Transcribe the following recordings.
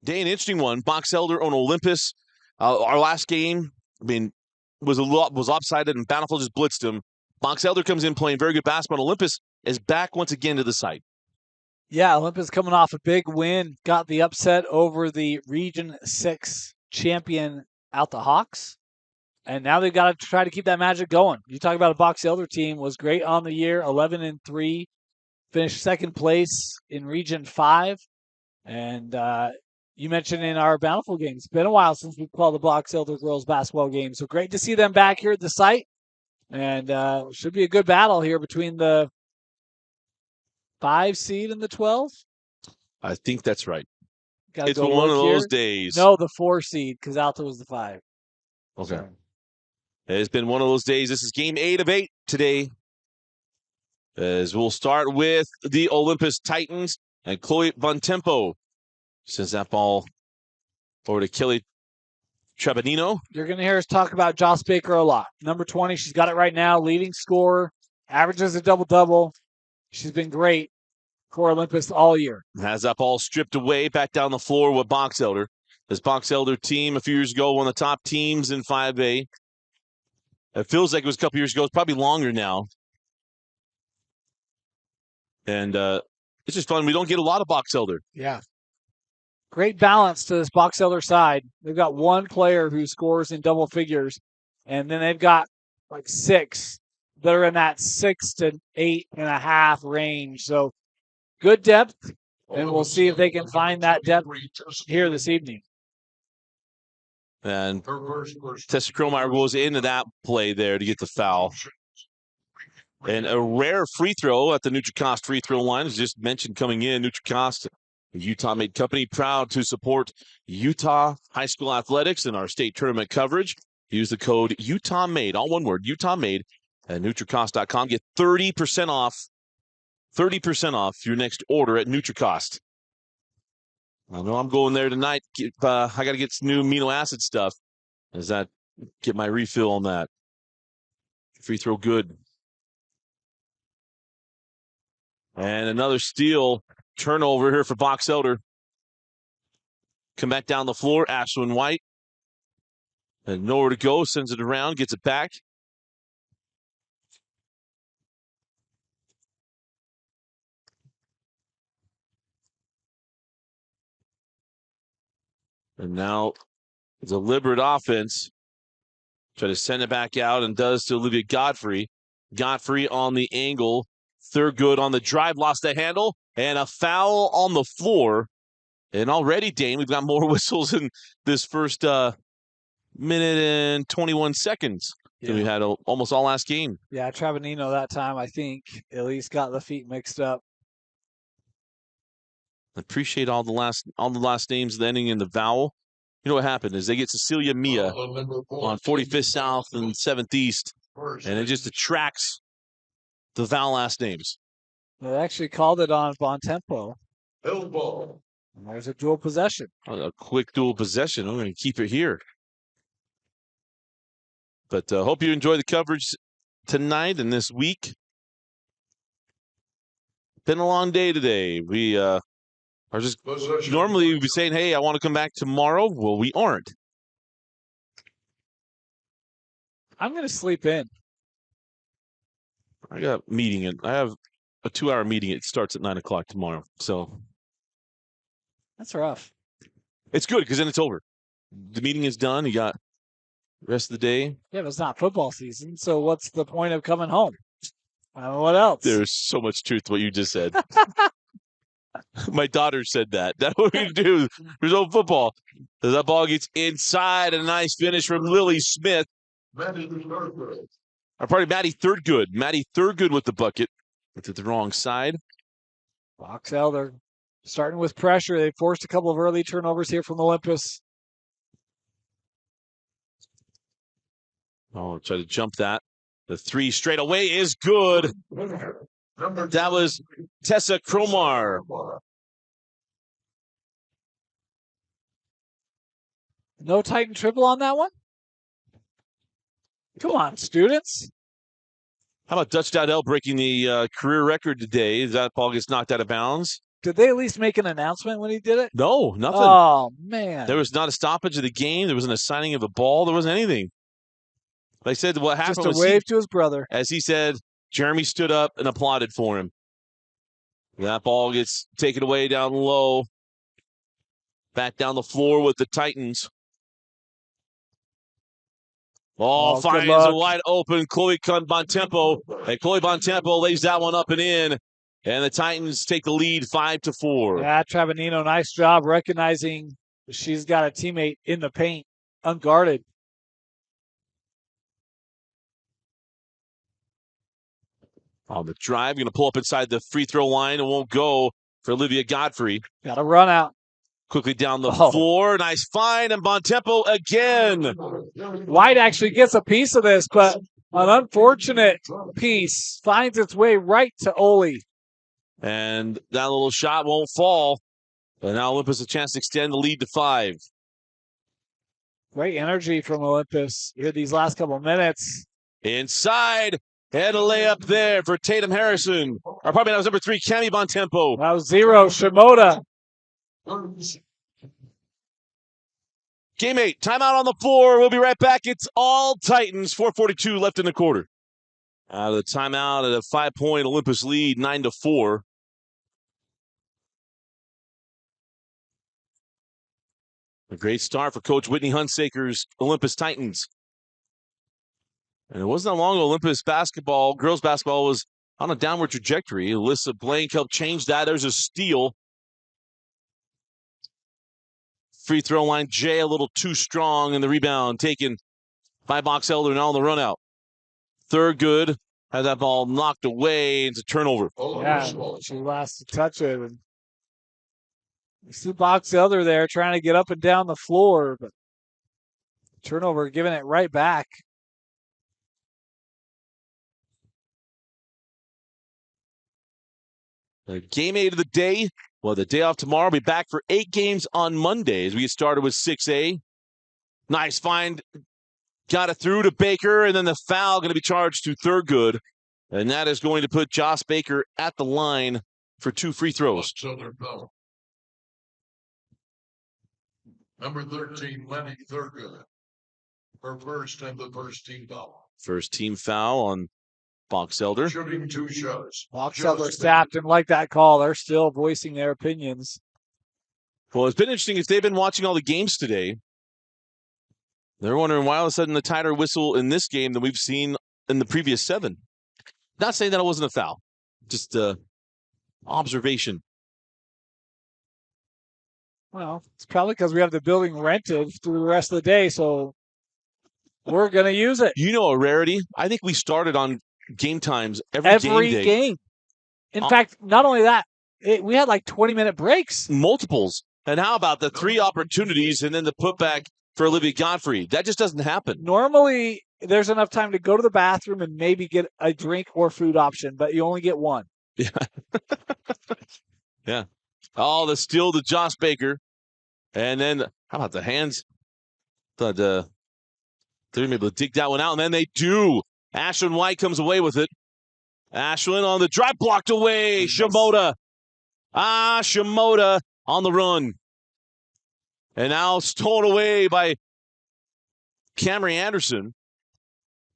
Day, an interesting one. Box Elder on Olympus. Our last game, was lopsided, and Bountiful just blitzed him. Box Elder comes in playing very good basketball. Olympus is back once again to the site. Yeah, Olympus coming off a big win, got the upset over the Region 6 champion out the Hawks. And now they've got to try to keep that magic going. You talk about a Box Elder team, was great on the year, 11-3, finished second place in Region 5. And you mentioned in our Bountiful game, it's been a while since we've called the Box Elder girls basketball game. So great to see them back here at the site. And should be a good battle here between the 5 seed and the 12. I think that's right. Gotta It's go one of look those here. days. No, the 4 seed, because Alta was the 5. Okay. So, It's been one of those days. This is game 8 of 8 today. As we'll start with the Olympus Titans and Chloe Von Tempo sends that ball over to Kelly Trebanino. you're going to hear us talk about Joss Baker a lot. Number 20, she's got it right now, leading scorer, averages a double-double. She's been great for Olympus all year. Has that ball stripped away back down the floor with Box Elder. This Box Elder team a few years ago, one of the top teams in 5A. It feels like it was a couple years ago. It's probably longer now. And it's just fun. We don't get a lot of Box Elder. Yeah. Great balance to this Box Elder side. They've got one player who scores in double figures, and then they've got like 6 that are in that 6 to 8.5 range. So good depth, and we'll see if they can find that depth here this evening. And Tessa Kromeyer goes into that play there to get the foul. And a rare free throw at the NutriCost free throw line, as just mentioned coming in. NutriCost, a Utah-made company, proud to support Utah high school athletics and our state tournament coverage. Use the code UTAHMADE, all one word, UTAHMADE, at NutriCost.com. Get 30% off your next order at NutriCost. I know I'm going there tonight. I got to get some new amino acid stuff. Get my refill on that. Free throw good. And another steal, turnover here for Box Elder. Come back down the floor, Ashlyn White. And nowhere to go, sends it around, gets it back. And now, deliberate offense. Try to send it back out, and does to Olivia Godfrey. Godfrey on the angle. Thurgood on the drive, lost the handle, and a foul on the floor. And already, Dane, we've got more whistles in this first minute and 21 seconds than we had almost all last game. Yeah, Trebanino that time, I think, at least got the feet mixed up. Appreciate all the last names ending in the vowel. You know what happened is they get Cecilia Mia on 45th South and 7th East, and it just attracts the vowel last names. They actually called it on Von Tempo. And there's a dual possession. A quick dual possession. I'm going to keep it here. But hope you enjoy the coverage tonight and this week. Been a long day today. We are just normally we'd be saying, hey, I want to come back tomorrow. Well, we aren't. I'm going to sleep in. I got a meeting. I have a 2-hour meeting. It starts at 9 o'clock tomorrow. So that's rough. It's good because then it's over. The meeting is done. You got the rest of the day. Yeah, but it's not football season. So what's the point of coming home? What else? There's so much truth to what you just said. My daughter said that. That's what we do. There's no football. That ball gets inside, and a nice finish from Lily Smith. Maddie Thurgood. Maddie Thurgood with the bucket. It's at the wrong side. Box Elder starting with pressure. They forced a couple of early turnovers here from Olympus. Oh, try to jump that. The 3 straight away is good. That was Tessa Kromar. No Titan triple on that one? Come on, students. How about Dutch Dowdell breaking the career record today? That ball gets knocked out of bounds. Did they at least make an announcement when he did it? No, nothing. Oh, man. There was not a stoppage of the game. There wasn't a signing of a ball. There wasn't anything. Like I said, what happened Just a was wave to his brother. as he said, Jeremy stood up and applauded for him. That ball gets taken away down low. Back down the floor with the Titans. Oh, finds a wide open Chloe Bontempo. And Chloe Bontempo lays that one up and in. And the Titans take the lead 5-4. Yeah, Travanino, nice job recognizing she's got a teammate in the paint, unguarded. On the drive, going to pull up inside the free throw line. It won't go for Olivia Godfrey. Got to run out. Quickly down the floor. Nice find, and Bontempo again. White actually gets a piece of this, but an unfortunate piece finds its way right to Oli. And that little shot won't fall. And now Olympus a chance to extend the lead to 5. Great energy from Olympus here these last couple of minutes. Inside. And a layup there for Tatum Harrison. Or probably that was number 3, Cami Bontempo. That was 0, Shimoda. Game 8, timeout on the floor. We'll be right back. It's all Titans. 4:42 left in the quarter. Out of the timeout at a 5-point Olympus lead, 9-4. A great start for Coach Whitney Hunsaker's Olympus Titans. And it wasn't that long ago Olympus basketball, girls basketball, was on a downward trajectory. Alyssa Blank helped change that. There's a steal. Free throw line, Jay a little too strong, and the rebound taken by Box Elder and on the run out. Thurgood had that ball knocked away. It's a turnover. Yeah, she lost to touch it. And you see Box Elder there trying to get up and down the floor, but turnover, giving it right back. Game 8 of the day. Well, the day off tomorrow. We'll be back for 8 games on Monday as we get started with 6A. Nice find. Got it through to Baker, and then the foul going to be charged to Thurgood. And that is going to put Joss Baker at the line for 2 free throws. Number 13, Lenny Thurgood. Her first and the first team foul. First team foul on Box Elder. Shooting 2 shots. Box Elder staff didn't like that call. They're still voicing their opinions. Well, it's been interesting if they've been watching all the games today. They're wondering why all of a sudden the tighter whistle in this game than we've seen in the previous 7. Not saying that it wasn't a foul. Just observation. Well, it's probably because we have the building rented through the rest of the day, so we're going to use it. You know a rarity? I think we started on game times every game day. In fact, not only that, we had like 20-minute breaks. Multiples. And how about the 3 opportunities and then the putback for Olivia Godfrey? That just doesn't happen. Normally, there's enough time to go to the bathroom and maybe get a drink or food option, but you only get one. Yeah. Yeah. Oh, the steal to Joss Baker. And then, how about the hands? They're able to dig that one out, and then they do. Ashlyn White comes away with it. Ashlyn on the drive, blocked away. Shimoda. Shimoda on the run. And now stolen away by Camry Anderson.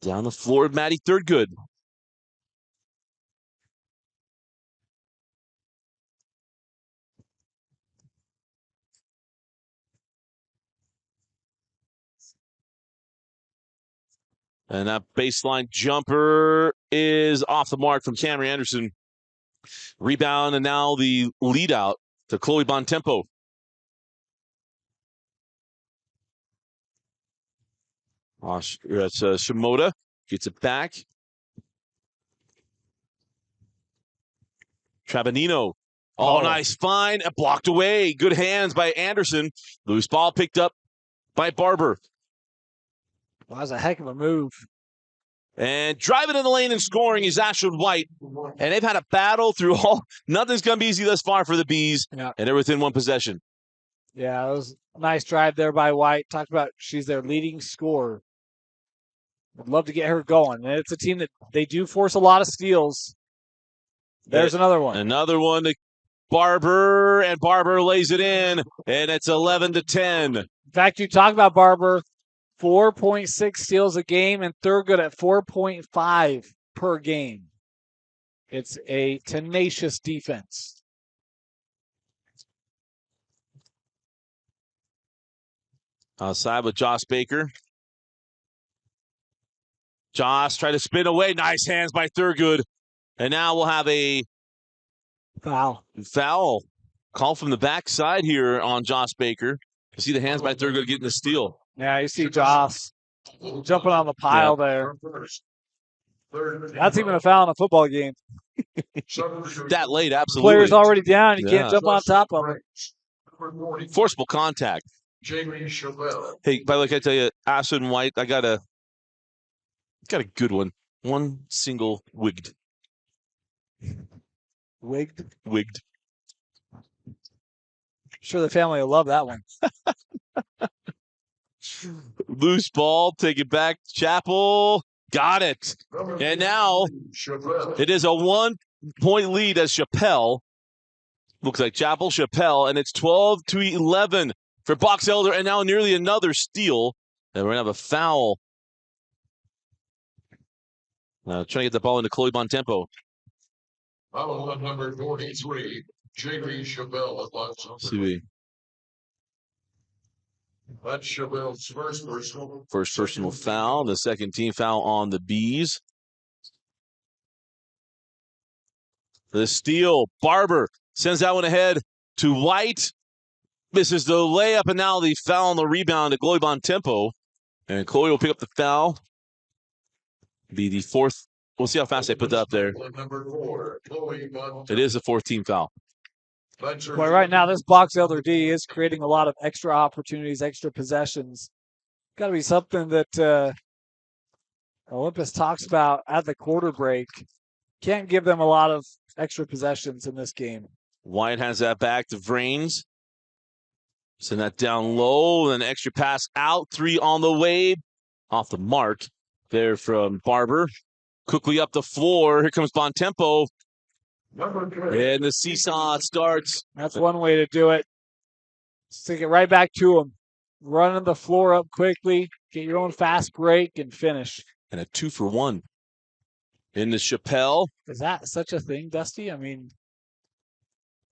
Down the floor, Maddie Thurgood. And that baseline jumper is off the mark from Camry Anderson. Rebound, and now the lead out to Chloe Bontempo. That's Shimoda. Gets it back. Travanino. Oh, nice find. Blocked away. Good hands by Anderson. Loose ball picked up by Barber. Well, that was a heck of a move. And driving in the lane and scoring is Ashlyn White. And they've had a battle through all. Nothing's going to be easy thus far for the Bees. Yeah. And they're within 1 possession. Yeah, it was a nice drive there by White. Talked about she's their leading scorer. I'd love to get her going. And it's a team that they do force a lot of steals. There's another one. Another one to Barber, and Barber lays it in, and it's 11-10. In fact, you talk about Barber, 4.6 steals a game, and Thurgood at 4.5 per game. It's a tenacious defense. Outside with Josh Baker. Josh tried to spin away. Nice hands by Thurgood. And now we'll have a foul call from the backside here on Josh Baker. You see the hands by Thurgood getting the steal. Yeah, you see Josh jumping on the pile there. That's even a foul in a football game. That late, absolutely. Player's already down. You can't jump on top of him. Forcible contact. Hey, by the way, can I tell you, Ashton White, I got a good one. One single wigged. Wigged. Sure, the family will love that one. Loose ball, take it back. Chapel, got it. And now it is a 1-point lead as Chappelle. Looks like Chappell, and it's 12-11 for Box Elder, and now nearly another steal. And we're going to have a foul. Trying to get the ball into Chloe Bontempo. Foul on number 43, Jamie Chappelle. That's Chappelle's first personal foul. The second team foul on the Bees. The steal. Barber sends that one ahead to White. Misses the layup, and now the foul on the rebound to Chloe Bontempo. And Chloe will pick up the foul. Be the fourth. We'll see how fast they put that up there. Number 4, Chloe Bontempo. It is the fourth team foul. Well, right now, this Box Elder D is creating a lot of extra opportunities, extra possessions. Got to be something that Olympus talks about at the quarter break. Can't give them a lot of extra possessions in this game. White has that back to Vrains. Send that down low, then extra pass out. 3 on the way. Off the mark there from Barber. Quickly up the floor. Here comes Bontempo. And the seesaw starts. That's one way to do it. Stick it right back to him. Running the floor up quickly. Get your own fast break and finish. And a 2-for-1. In the Chappelle. Is that such a thing, Dusty? I mean,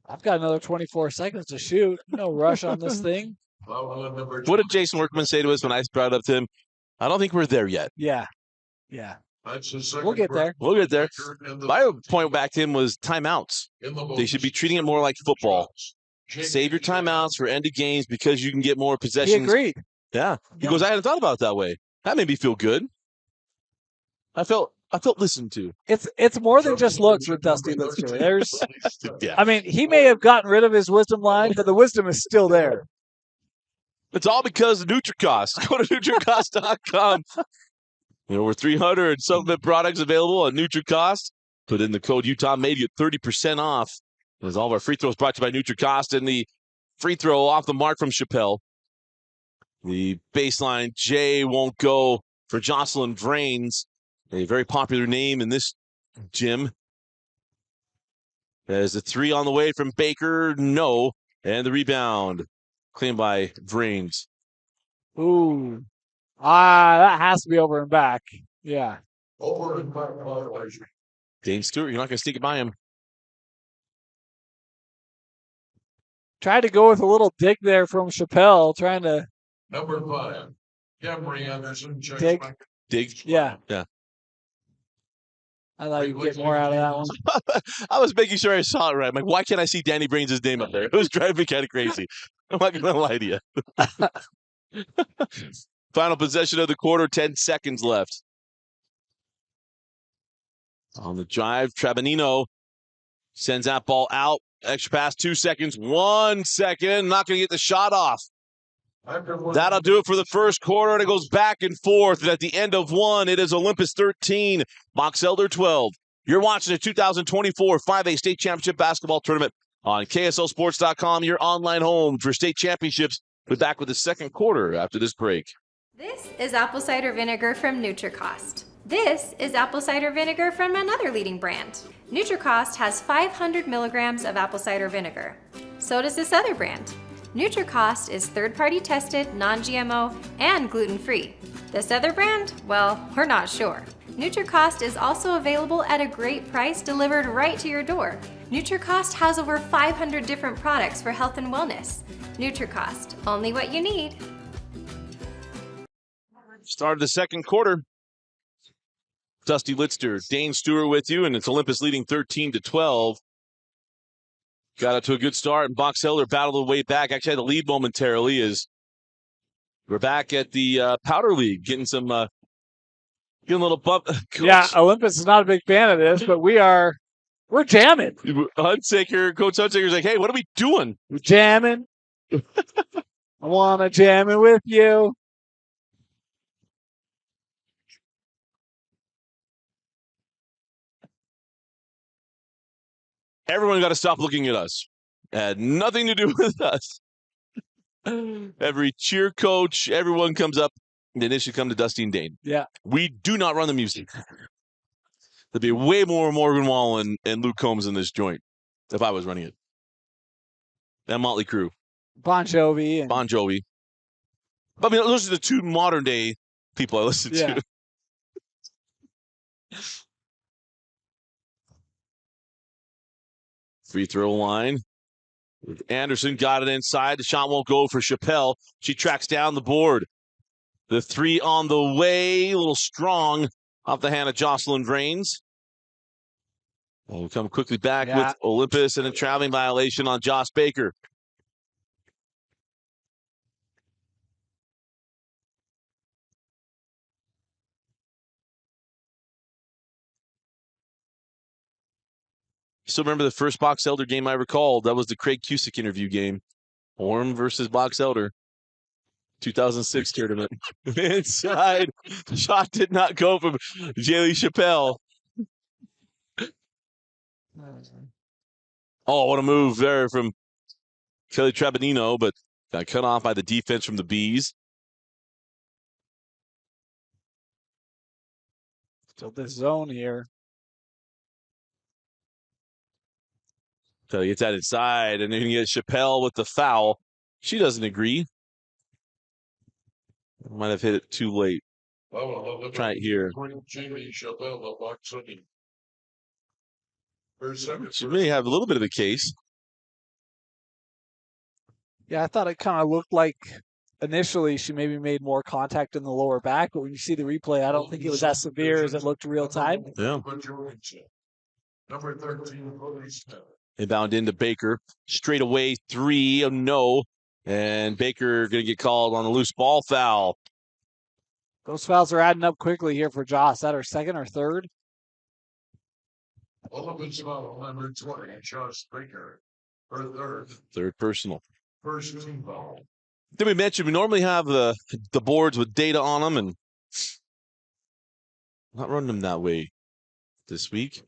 I've got another 24 seconds to shoot. No rush on this thing. What did Jason Workman say to us when I brought it up to him? I don't think we're there yet. Yeah. We'll get there. My point back to him was timeouts. They should be treating it more like football. Save your timeouts for end of games because you can get more possessions. He agreed. Yeah. He goes, I hadn't thought about it that way. That made me feel good. I felt listened to. It's more than just looks with Dusty Litzker. I mean, he may have gotten rid of his wisdom line, but the wisdom is still there. It's all because of NutriCost. Go to NutriCost.com. Over 300 supplement products available on NutriCost. Put in the code Utah Made, you get 30% off. As all of our free throws brought to you by NutriCost, and the free throw off the mark from Chappelle. The baseline J won't go for Jocelyn Vrains, a very popular name in this gym. There's a 3 on the way from Baker, no. And the rebound, claimed by Vrains. Ooh. That has to be over and back. Yeah. Over and back. Dane Stewart, you're not going to sneak it by him. Tried to go with a little dig there from Chappelle, trying to. Number 5, Camry Anderson. Dig. Yeah. I thought you'd get more out of that one. I was making sure I saw it right. I'm like, why can't I see Danny Brains' name up there? It was driving me kind of crazy. I'm not going to lie to you. Final possession of the quarter, 10 seconds left. On the drive, Trabanino sends that ball out. Extra pass, 2 seconds, 1 second. Not going to get the shot off. That'll do it for the first quarter, and it goes back and forth. And at the end of one, it is Olympus 13, Box Elder 12. You're watching the 2024 5A State Championship Basketball Tournament on KSLSports.com, your online home for state championships. We'll be back with the second quarter after this break. This is apple cider vinegar from NutriCost. This is apple cider vinegar from another leading brand. NutriCost has 500 milligrams of apple cider vinegar. So does this other brand. NutriCost is third-party tested, non-GMO, and gluten-free. This other brand? Well, we're not sure. NutriCost is also available at a great price delivered right to your door. NutriCost has over 500 different products for health and wellness. NutriCost, only what you need. Start of the second quarter. Dusty Litster, Dane Stewart with you, and it's Olympus leading 13-12. Got out to a good start, and Box Elder battled the way back. Actually had the lead momentarily as we're back at the Powder League, getting a little bump. Coach, Yeah, Olympus is not a big fan of this, but we're jamming. Coach Hunsaker's like, hey, what are we doing? We're jamming. I want to jam it with you. Everyone got to stop looking at us. Had nothing to do with us. Every cheer coach, everyone comes up, and they should come to Dusty and Dane. Yeah. We do not run the music. There'd be way more Morgan Wallen and Luke Combs in this joint if I was running it. That Motley Crue. Bon Jovi. Bon Jovi. But I mean, those are the two modern day people I listen to. Free throw line. Anderson got it inside. The shot won't go for Chappelle. She tracks down the board. The three on the way. A little strong off the hand of Jocelyn Vrains. We'll come quickly back with Olympus and a traveling violation on Joss Baker. Still remember the first Box Elder game I recalled. That was the Craig Cusick interview game. Orm versus Box Elder. 2006 tournament. Inside. Shot did not go from Jaylee Chappelle. Oh, what a move there from Kelly Trabadino, but got cut off by the defense from the Bees. Still this zone here. So he gets that inside, and then you get Chappelle with the foul. She doesn't agree. Might have hit it too late. Try it here. She may have a little bit of a case. Yeah, I thought it kind of looked like initially she maybe made more contact in the lower back, but when you see the replay, I don't think it was as severe as it looked real time. Yeah. Number 13, Inbound into Baker. Straight away, three. Oh, no. And Baker going to get called on a loose ball foul. Those fouls are adding up quickly here for Joss. Is that her second or third? Olympus foul number 20, Joss Baker. Her third. Third personal. First team foul. Did we mention we normally have the boards with data on them, and not running them that way this week.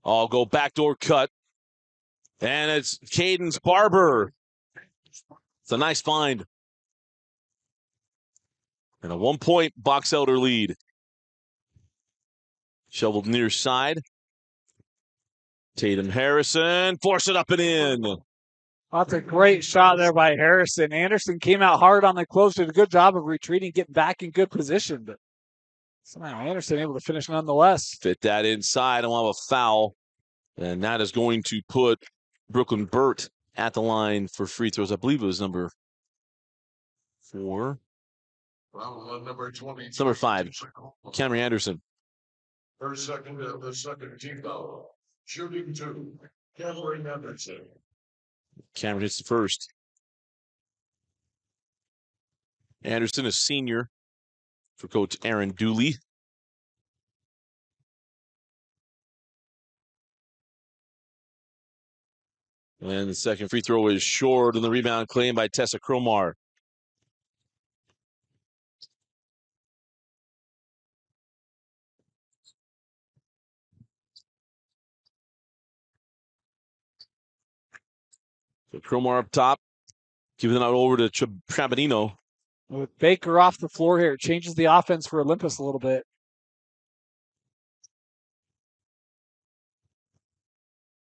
I'll go backdoor cut. And it's Cadence Barber. It's a nice find. And a 1-point Box Elder lead. Shoveled near side. Tatum Harrison. Force it up and in. That's a great shot there by Harrison. Anderson came out hard on the close, did a good job of retreating, getting back in good position, but somehow Anderson able to finish nonetheless. Fit that inside and we'll have a foul. And that is going to put Brooklyn Burt at the line for free throws. I believe it was number 4. Number 20. It's number 5. Camry Anderson. Her second of the second team foul. Shooting 2. Camry Anderson. Cameron hits the first. Anderson, a senior for Coach Aaron Dooley. And the second free throw is short, and the rebound claimed by Tessa Cromar. So Cromar up top, giving it out over to Trabadino. With Baker off the floor here, it changes the offense for Olympus a little bit.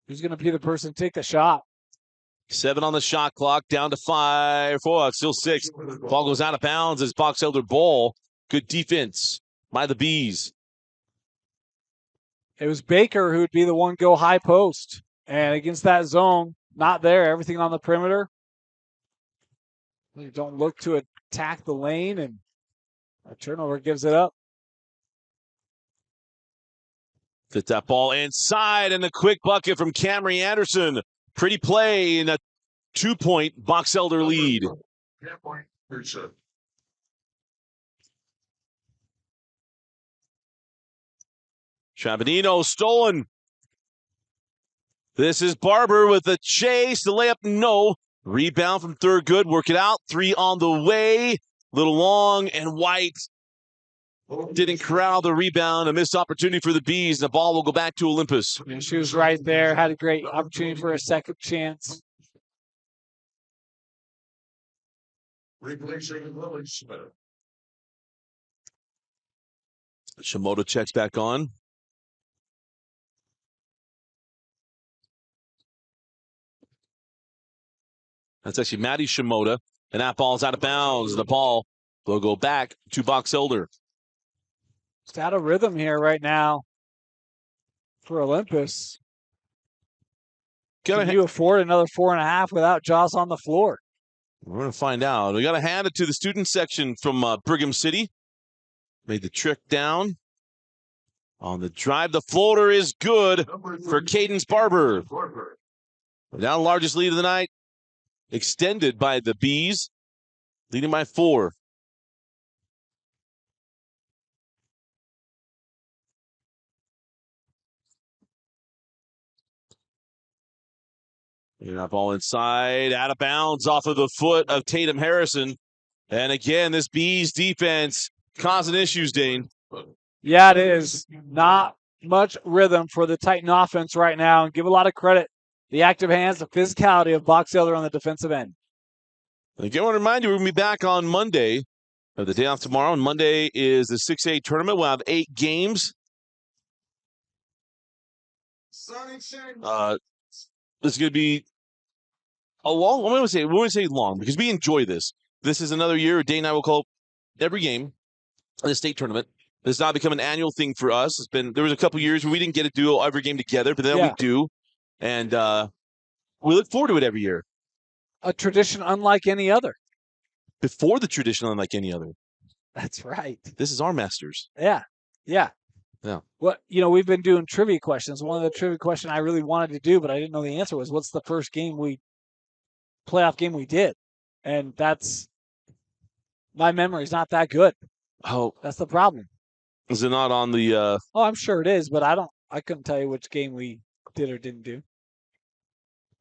Who's going to be the person to take the shot? 7 on the shot clock, down to 5. 4, it's still 6. Ball goes out of bounds as Box Elder ball. Good defense by the Bees. It was Baker who would be the one go high post. And against that zone, not there. Everything on the perimeter. You don't look to attack the lane, and a turnover gives it up. Get that ball inside, and a quick bucket from Camry Anderson. Pretty play in a 2-point Box Elder lead. Trabanino stolen. This is Barber with a chase. The layup, no. Rebound from Thurgood. Work it out. 3 on the way. Little long, and White didn't corral the rebound. A missed opportunity for the Bees. The ball will go back to Olympus. Yeah, she was right there. Had a great opportunity for a second chance. Replacing Lily Smith. Shimoda checks back on. That's actually Maddie Shimoda. And that ball's out of bounds. The ball will go back to Box Elder. Just out of rhythm here right now for Olympus. Can you afford another 4.5 without Joss on the floor? We're going to find out. We got to hand it to the student section from Brigham City. Made the trick down. On the drive, the floater is good for Cadence Barber. Now largest lead of the night. Extended by the Bees. Leading by 4. That ball inside, out of bounds off of the foot of Tatum Harrison. And again, this Bees defense causing issues, Dane. Yeah, it is. Not much rhythm for the Titan offense right now. And give a lot of credit. The active hands, the physicality of Box Elder on the defensive end. Again, I want to remind you, we're going to be back on Monday, or the day off tomorrow. And Monday is the 6A tournament. We'll have 8 games. This is going to be a long, we won't say long, because we enjoy this. This is another year, Dane and I will call every game in the state tournament. It's now become an annual thing for us. There was a couple years where we didn't get to do every game together, but then we do. And we look forward to it every year. A tradition unlike any other. Before the tradition unlike any other. That's right. This is our Masters. Yeah. Well, we've been doing trivia questions. One of the trivia questions I really wanted to do, but I didn't know the answer was, what's the first playoff game we did? And my memory's not that good. Oh. That's the problem. Is it not on the... Oh, I'm sure it is, but I couldn't tell you which game we did or didn't do.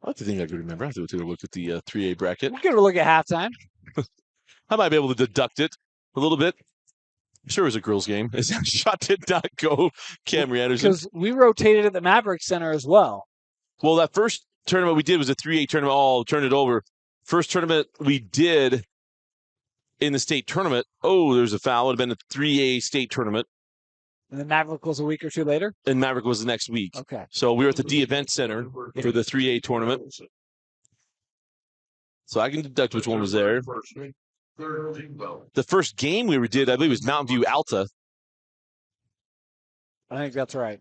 I like to think I could remember. I have to take a look at the 3A bracket. We'll give it a look at halftime. I might be able to deduct it a little bit. I'm sure it was a girls' game. That shot did not go, Camry Anderson. Because we rotated at the Maverick Center as well. Well, that first tournament we did was a 3A tournament. I'll turn it over. First tournament we did in the state tournament. Oh, there's a foul. It would have been a 3A state tournament. And then Maverick was a week or two later? And Maverick was the next week. Okay. So we were at the D Event Center for the 3A tournament. So I can deduct which one was there. The first game we did, I believe, was Mountain View Alta. I think that's right.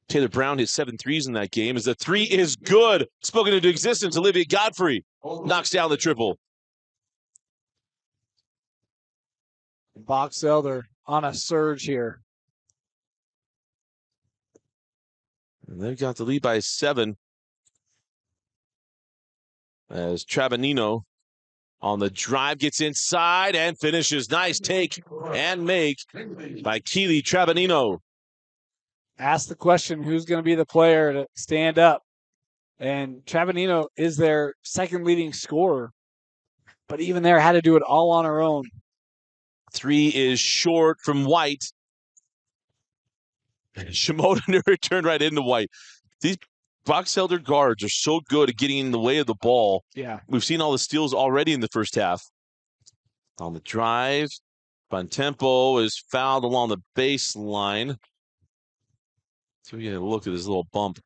Taylor Brown hit 7 threes in that game. As the 3 is good. Spoken into existence, Olivia Godfrey knocks down the triple. Box Elder on a surge here. And they've got the lead by 7. As Trabanino on the drive gets inside and finishes. Nice take and make by Keely Trabanino. Ask the question, who's going to be the player to stand up? And Trabanino is their second leading scorer. But even there, had to do it all on her own. 3 is short from White. Shimoda returned right into White. These Box Elder guards are so good at getting in the way of the ball. Yeah. We've seen all the steals already in the first half. On the drive, Bontempo is fouled along the baseline. So we get a look at his little bump.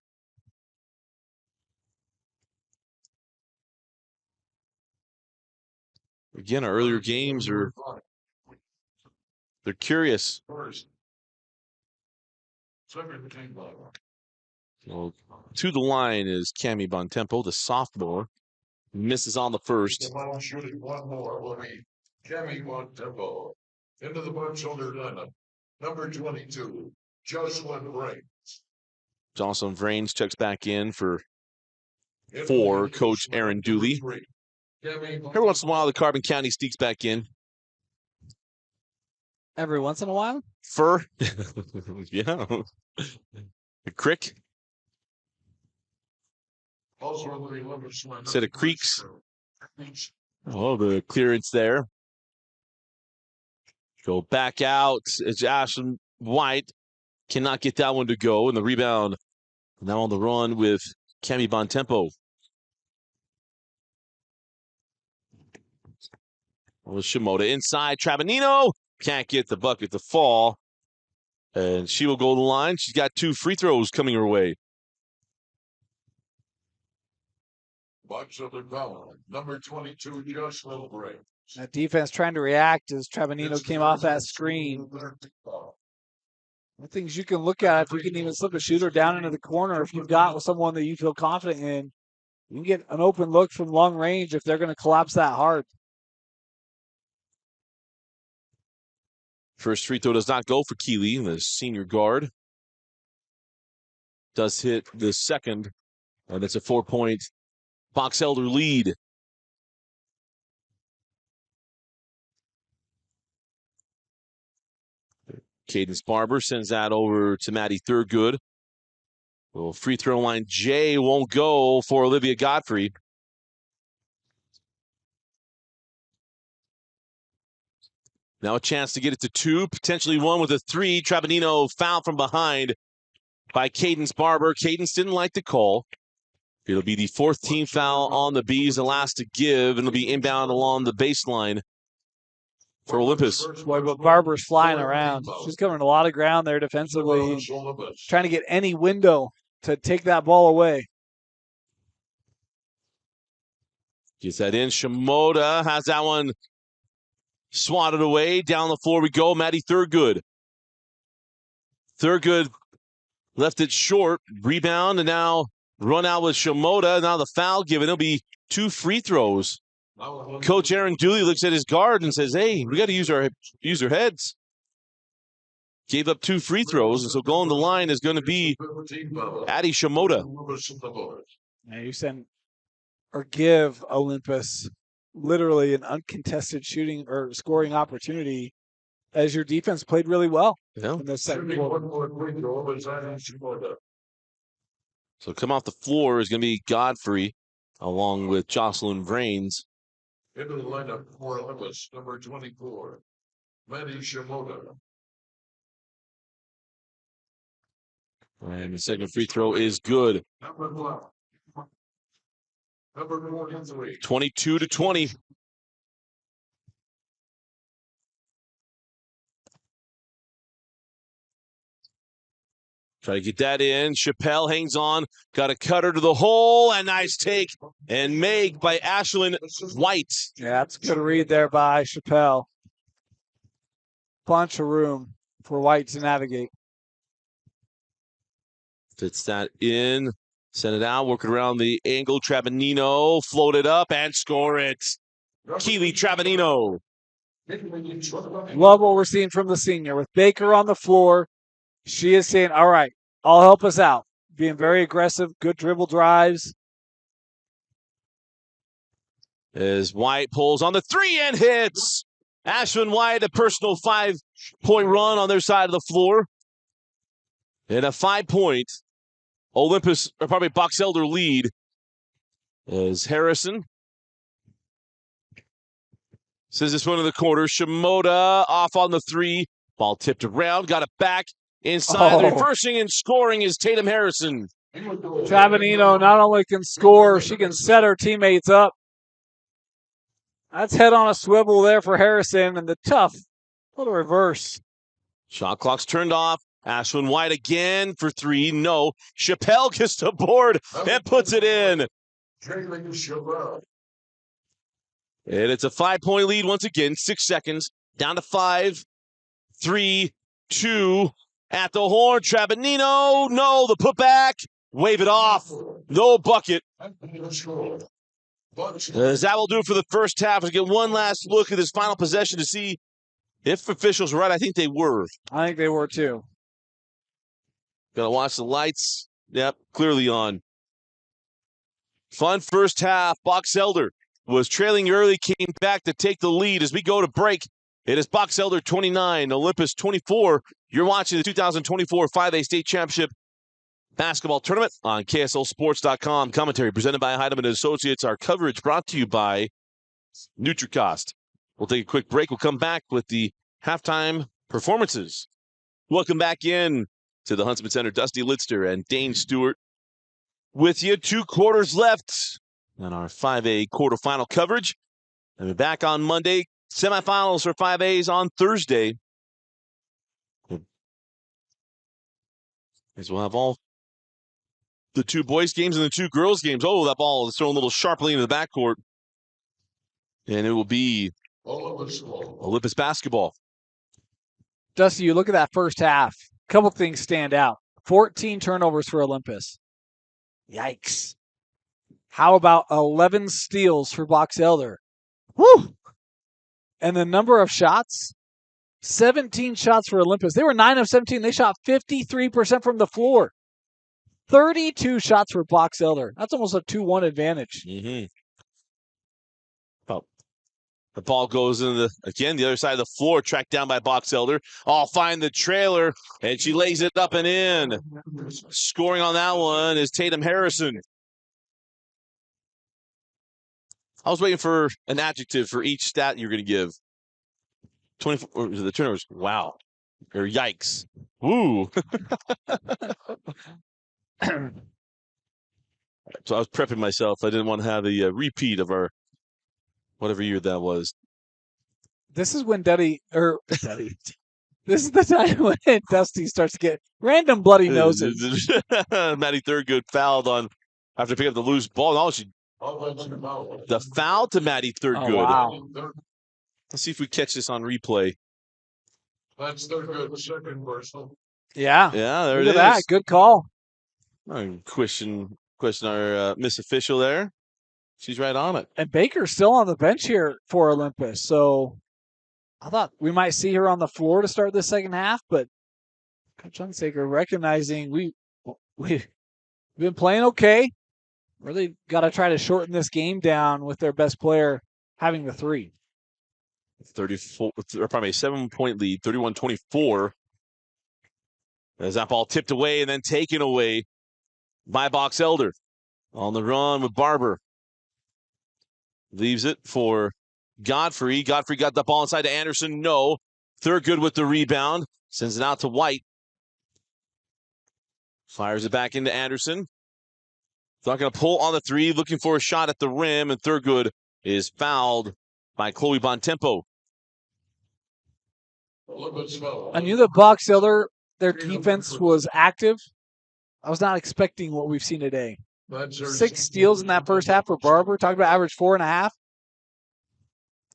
Again, our earlier games they're curious. Well, to the line is Cami Bontempo, the sophomore. Misses on the first. Shooting one more will be Cami Bontempo. Into the bunch shoulder lineup. Number 22, Jocelyn Brains. Jocelyn Vrains checks back in for Coach Aaron Dooley. Every once in a while, the Carbon County sneaks back in. Every once in a while? Fur. Yeah. The Crick. Instead of Creeks. Oh, the clearance there. Go back out as Ashlyn White cannot get that one to go. And the rebound now on the run with Cami Bontempo. With Shimoda inside. Trabanino can't get the bucket to fall. And she will go to the line. She's got 2 free throws coming her way. Box of the foul, number 22, Jocelyn Brains. That defense trying to react as Trabanino came off that screen. One things you can look at, if you can even slip a shooter down into the corner, if you've got someone that you feel confident in, you can get an open look from long range if they're going to collapse that hard. First free throw does not go for Keeley, the senior guard. Does hit the second, and it's a 4-point Box Elder lead. Cadence Barber sends that over to Maddie Thurgood. Well, free throw line J won't go for Olivia Godfrey. Now a chance to get it to 2, potentially 1 with a 3. Trabanino fouled from behind by Cadence Barber. Cadence didn't like the call. It'll be the 4th team foul on the Bees, the last to give, and it'll be inbound along the baseline for Olympus. Boy, but Barber's flying around. She's covering a lot of ground there defensively, trying to get any window to take that ball away. Gets that in. Shimoda has that one swatted away. Down the floor we go. Maddie Thurgood. Thurgood left it short. Rebound, and now run out with Shimoda. Now the foul given. It'll be 2 free throws. Coach Aaron Dooley looks at his guard and says, hey, we got to use our heads. Gave up 2 free throws, and so going the line is going to be Addie Shimoda. Now you send or give Olympus literally an uncontested shooting or scoring opportunity as your defense played really well in the second quarter. So come off the floor is going to be Godfrey along with Jocelyn Vrains. Into the lineup for Olympus, number 24, Maddie Shimoda. And the second free throw is good. Number 43. 22-20. Try to get that in. Chappelle hangs on. Got a cutter to the hole. A nice take and make by Ashlyn White. Yeah, that's a good read there by Chappelle. Bunch of room for White to navigate. Fits that in. Send it out. Work it around the angle. Trabanino. Float it up and score it. Keely Trabanino. Love what we're seeing from the senior. With Baker on the floor, she is saying, all right, I'll help us out. Being very aggressive, good dribble drives. As White pulls on the 3 and hits. Ashlyn White, a personal 5-point run on their side of the floor. And a 5-point Olympus, or probably Box Elder lead. As Harrison says this one in the corner. Shimoda off on the 3. Ball tipped around, got it back. Inside, the reversing and scoring is Tatum Harrison. Trabanino not only can score, she can set her teammates up. That's head on a swivel there for Harrison, and the tough little reverse. Shot clock's turned off. Ashwin White again for three. No. Chappelle gets the board and puts it in. Jalen Chappelle. And it's a 5-point lead once again. 6 seconds. Down to 5, 3, 2. At the horn. Trabanino. No. The putback. Wave it off. No bucket. That will do it for the first half. Let's get one last look at this final possession to see if officials were right. I think they were. I think they were too. Gotta watch the lights. Yep, clearly on. Fun first half. Box Elder was trailing early, came back to take the lead as we go to break. It is Box Elder 29, Olympus 24. You're watching the 2024 5A State Championship Basketball Tournament on KSLSports.com. Commentary presented by Heidemann Associates. Our coverage brought to you by NutriCost. We'll take a quick break. We'll come back with the halftime performances. Welcome back in to the Huntsman Center. Dusty Lidster and Dane Stewart with you. 2 quarters left on our 5A quarterfinal coverage. And we're back on Monday. Semifinals for 5As on Thursday. As we'll have all the 2 boys games and the 2 girls games. Oh, that ball is thrown a little sharply into the backcourt. And it will be Olympus basketball. Dusty, you look at that first half. A couple things stand out. 14 turnovers for Olympus. Yikes. How about 11 steals for Box Elder? Woo! And the number of shots? 17 shots for Olympus. They were 9 of 17. They shot 53% from the floor. 32 shots for Box Elder. That's almost a 2-1 advantage. Mm-hmm. Oh. The ball goes into the other side of the floor, tracked down by Box Elder. I'll find the trailer, and she lays it up and in. Scoring on that one is Tatum Harrison. I was waiting for an adjective for each stat you're going to give. 24, or the turnovers. Wow. Or yikes. Woo. So I was prepping myself. I didn't want to have a repeat of our whatever year that was. This is when This is the time when Dusty starts to get random bloody noses. Maddie Thurgood fouled on after picking up the loose ball. No, the foul to Maddie Thurgood. Oh, wow. Let's see if we catch this on replay. That's Thurgood, second personal. Yeah. Yeah, there Look it at is. that. Good call. Question our Miss Official there. She's right on it. And Baker's still on the bench here for Olympus. So I thought we might see her on the floor to start the second half, but Coach Hunsaker recognizing we've been playing okay. Really got to try to shorten this game down with their best player having the 3. 34, or probably a 7-point lead, 31-24. As that ball tipped away and then taken away by Box Elder. On the run with Barber. Leaves it for Godfrey. Godfrey got the ball inside to Anderson. No. Thurgood with the rebound. Sends it out to White. Fires it back into Anderson. Not going to pull on the 3. Looking for a shot at the rim. And Thurgood is fouled by Chloe Bontempo. I knew that Box Elder, their defense was active. I was not expecting what we've seen today. 6 steals in that first half for Barber. Talking about average 4.5.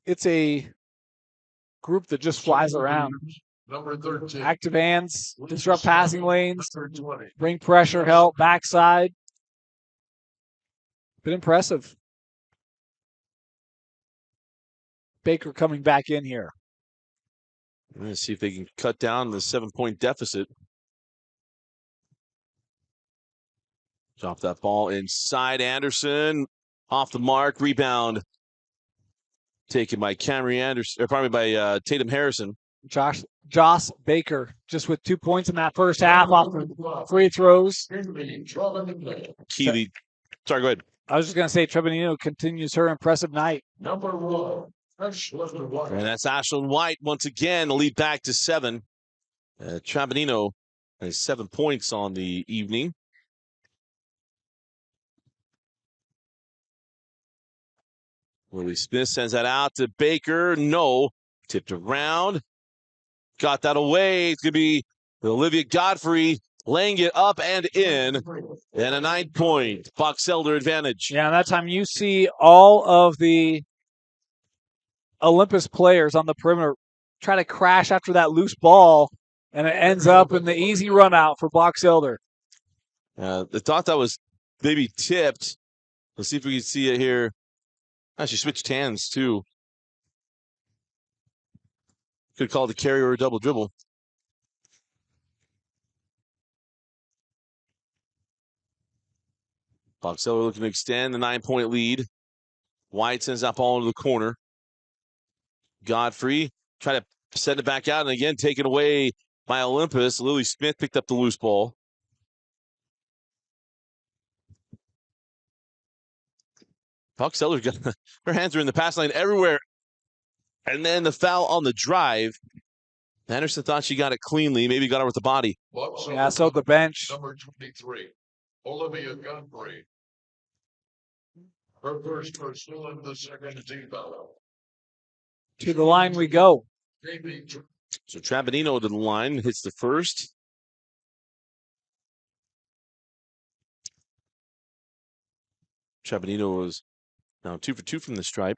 It's a group that just flies around. Number 13. Active hands, disrupt passing lanes, bring pressure, help, backside. Been impressive. Baker coming back in here. Let's see if they can cut down the 7-point deficit. Drop that ball inside Anderson. Off the mark. Rebound. Taken by Camry Anderson, or probably by Tatum Harrison. Josh Baker just with 2 points in that first half off the free throws. Keeley. Sorry, go ahead. I was just going to say Trebonino continues her impressive night. Number 1. And that's Ashlyn White once again. The lead back to 7. Trebonino has 7 points on the evening. Willie Smith sends that out to Baker. No. Tipped around. Got that away. It's going to be Olivia Godfrey laying it up and in. And a 9-point Box Elder advantage. Yeah, and that time you see all of the Olympus players on the perimeter try to crash after that loose ball, and it ends up in the easy run out for Box Elder. I thought that was maybe tipped. Let's see if we can see it here. She switched hands, too. Could call the carry or a double dribble. Box Elder looking to extend the 9-point lead. White sends that ball into the corner. Godfrey try to send it back out, and again taken away by Olympus. Lily Smith picked up the loose ball. Box Elder got her hands are in the pass line everywhere. And then the foul on the drive. Anderson thought she got it cleanly, maybe got her with the body. Yeah, so the bench. Number 23, Olivia Godfrey. Her first personal and the second team foul. To the line we go. So Trabadino to the line, hits the first. Trabadino was now 2 for 2 from the stripe.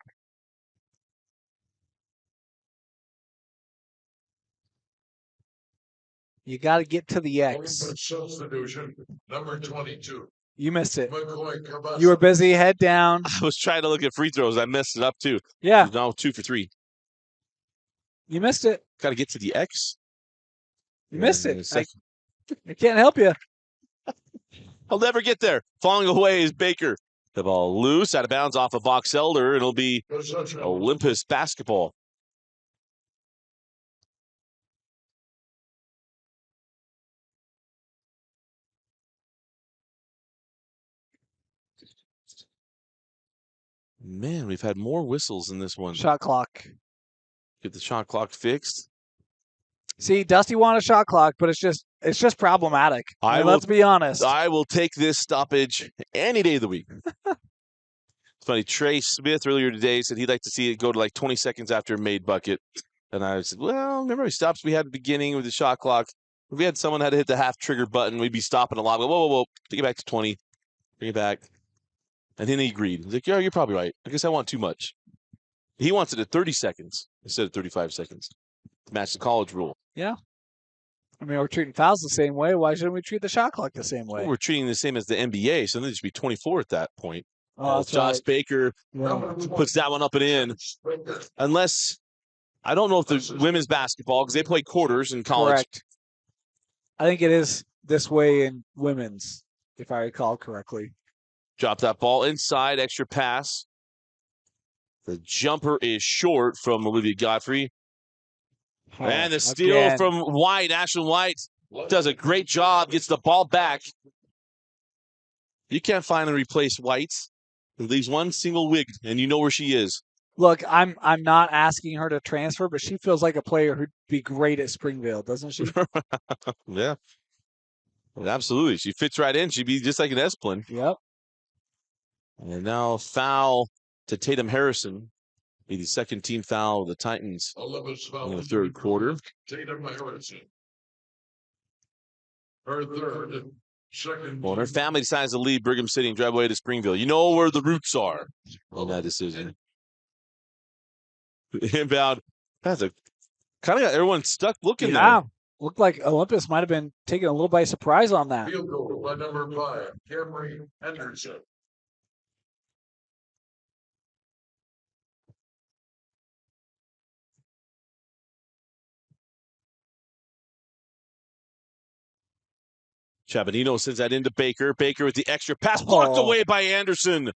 You got to get to the X. Olympus substitution, number 22. You missed it. McCoy Cabasa. You were busy, head down. I was trying to look at free throws. I messed it up too. Yeah, Now 2 for 3. you missed it. Got to get to the X. You missed And it. I can't help you. I'll never get there. Falling away is Baker. The ball loose, out of bounds off of Box Elder. It'll be Olympus basketball. Man, we've had more whistles in this one. Shot clock. Get the shot clock fixed. See, Dusty wanted a shot clock, but it's just problematic. Let's be honest. I will take this stoppage any day of the week. It's funny. Trey Smith earlier today said he'd like to see it go to like 20 seconds after a made bucket. And I said, well, remember the stops we had at the beginning with the shot clock? If we had someone had to hit the half trigger button, we'd be stopping a lot. But whoa. Take it back to 20. Bring it back. And then he agreed. He's like, yeah, you're probably right. I guess I want too much. He wants it at 30 seconds instead of 35 seconds to match the college rule. Yeah. I mean, we're treating fouls the same way. Why shouldn't we treat the shot clock the same way? Well, we're treating the same as the NBA, so then it should be 24 at that point. Oh, that's Josh right. Baker puts that one up and in. Unless, I don't know if there's women's basketball because they play quarters in college. Correct. I think it is this way in women's, if I recall correctly. Drop that ball inside, extra pass. The jumper is short from Olivia Godfrey. Oh, And the steal again. from White. Ashton White does a great job, gets the ball back. You can't finally replace White. It leaves one single wig, and you know where she is. Look, I'm not asking her to transfer, but she feels like a player who'd be great at Springville, doesn't she? Yeah. Absolutely. She fits right in. She'd be just like an Esplin. Yep. And now foul to Tatum Harrison. Be the second team foul of the Titans in the third quarter. Tatum Harrison. Her third, second. Well, her family decides to leave Brigham City and drive away to Springville. You know where the roots are on that decision. Inbound. That's a kind of got everyone stuck looking Yeah. there. Looked like Olympus might have been taken a little by surprise on that. Field goal by number 5, Camry Henderson. Chabadino sends that into Baker. Baker with the extra pass blocked away by Anderson.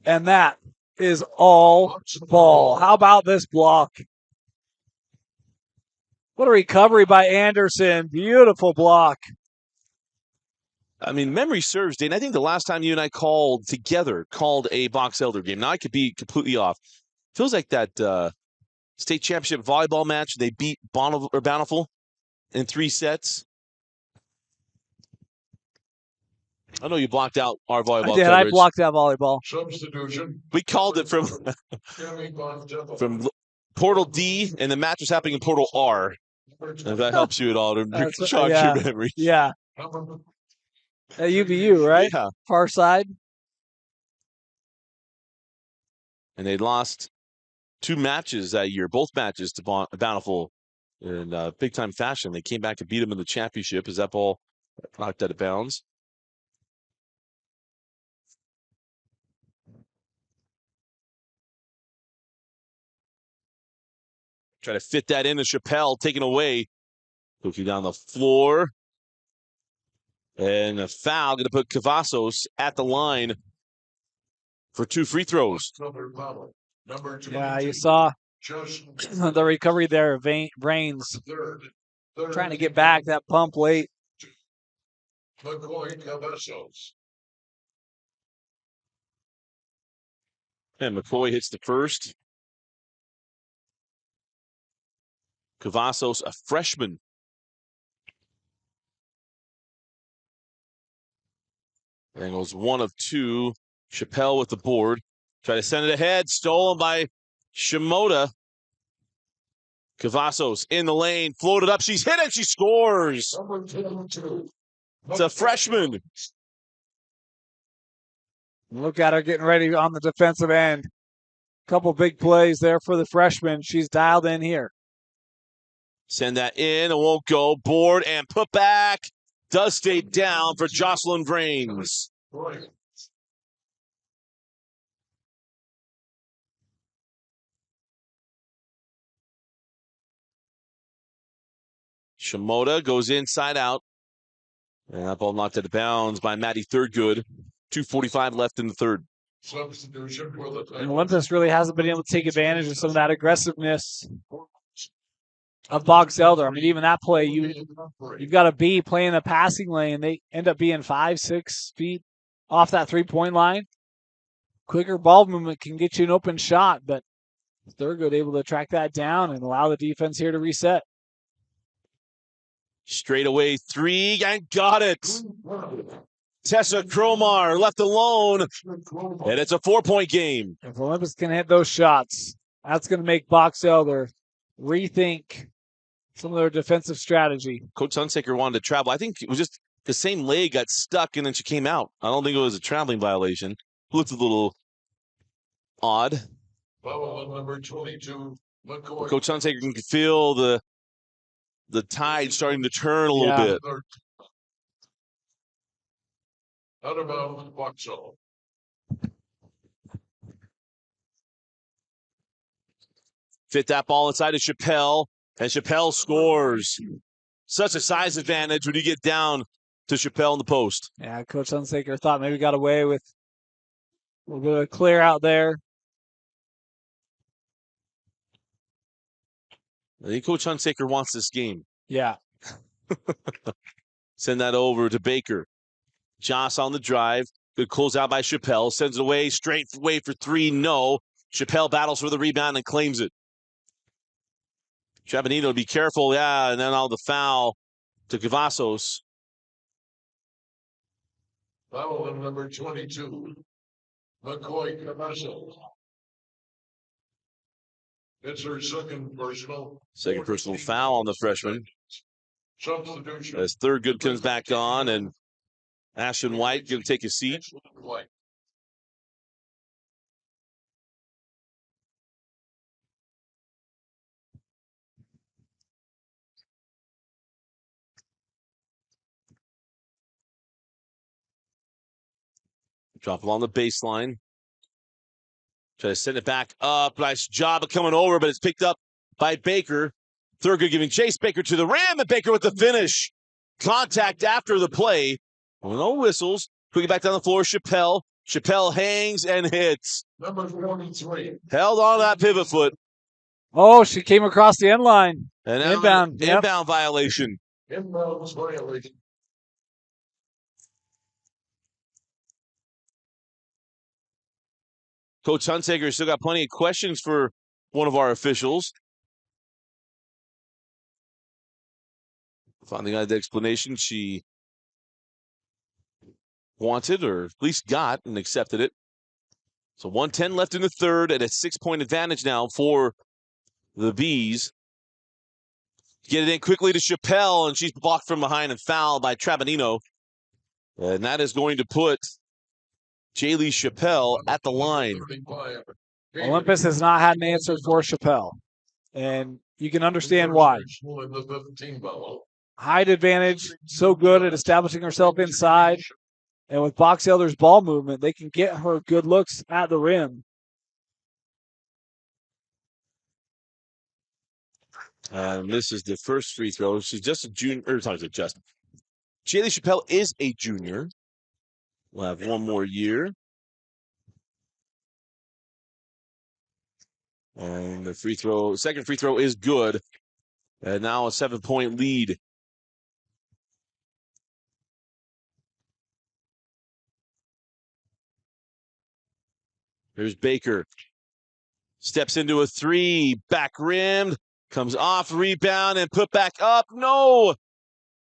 And that is all ball. How about this block? What a recovery by Anderson. Beautiful block. I mean, memory serves, Dane. I think the last time you and I called a Box Elder game. Now I could be completely off. Feels like that state championship volleyball match. They beat Bountiful in 3 sets. I know you blocked out our volleyball I did. coverage. I blocked out volleyball. Substitution. We called it from Jimmy Von Temple. from Portal D, and the match was happening in Portal R. If that helps you at all to jog your memory. Yeah. At UVU, right? Yeah. Far side. And they lost 2 matches that year, both matches to Bountiful in big-time fashion. They came back to beat them in the championship as that ball knocked out of bounds. Try to fit that into Chappelle, taken away. Looking down the floor. And a foul, going to put Cavazos at the line for 2 free throws. Number 22. Yeah, you saw the recovery there. Brains trying to get back that pump late. McCoy Cavazos. And McCoy hits the first. Cavazos, a freshman. And goes 1 of 2. Chappelle with the board. Try to send it ahead. Stolen by Shimoda. Cavazos in the lane. Floated up. She's hit it. She scores. It's a freshman. Look at her getting ready on the defensive end. Couple big plays there for the freshman. She's dialed in here. Send that in. It won't go. Board and put back. Does stay down for Jocelyn Brains. Shimoda goes inside out. And that ball knocked out of bounds by Maddie Thurgood. 2:45 left in the third. Substitution for the And Olympus really hasn't been able to take advantage of some of that aggressiveness of Box Elder. I mean, even that play, you've got a B playing the passing lane. They end up being 5-6 feet off that 3-point line. Quicker ball movement can get you an open shot, but Thurgood able to track that down and allow the defense here to reset. Straight away 3 and got it. Tessa Cromar left alone, and it's a 4-point game. If Olympus can hit those shots, that's going to make Box Elder rethink some of their defensive strategy. Coach Hunsaker wanted to travel. I think it was just the same leg got stuck, and then she came out. I don't think it was a traveling violation. Looked a little odd. foul on number 22. McCoy. Coach Hunsaker can feel the tide starting to turn a little bit. Out of bounds, Boxell. Fit that ball inside to Chappelle, and Chappelle scores. Such a size advantage when you get down to Chappelle in the post. Yeah, Coach Hunsaker thought maybe got away with a little bit of clear out there. I think Coach Hunsaker wants this game. Yeah. Send that over to Baker. Joss on the drive. Good close out by Chappelle. Sends it away. Straight away for 3. No. Chappelle battles for the rebound and claims it. Chabanino, be careful. Yeah, and then all the foul to Cavazos. Foul on number 22. McCoy Cavazos. It's her second personal. Second personal foul on the freshman. Substitution. As Thurgood comes back on, and Ashton White going to take a seat. White. Drop along the baseline. Try to send it back up. Nice job of coming over, but it's picked up by Baker. Thurgood giving chase. Baker to the rim, and Baker with the finish. Contact after the play. No whistles. Quickly back down the floor. Chappelle. Chappelle hangs and hits. Number 23. Held on that pivot foot. Oh, she came across the end line. And Inbound. Yep. Inbound violation. Inbounds violation. Coach Hunsaker still got plenty of questions for one of our officials. Finally got the explanation. She wanted, or at least got and accepted it. So 1:10 left in the third, and a 6-point advantage now for the Bees. Get it in quickly to Chappelle, and she's blocked from behind and fouled by Trabanino. And that is going to put Jaylee Chappelle at the line. Olympus has not had an answer for Chappelle, and you can understand why. Height advantage, so good at establishing herself inside, and with Box Elder's ball movement, they can get her good looks at the rim. And this is the first free throw. She's just a junior. Or sorry, just Jaylee Chappelle is a junior. We'll have one more year. And the second free throw is good. And now a 7-point lead. Here's Baker. Steps into a three. Back rimmed. Comes off, rebound, and put back up. No!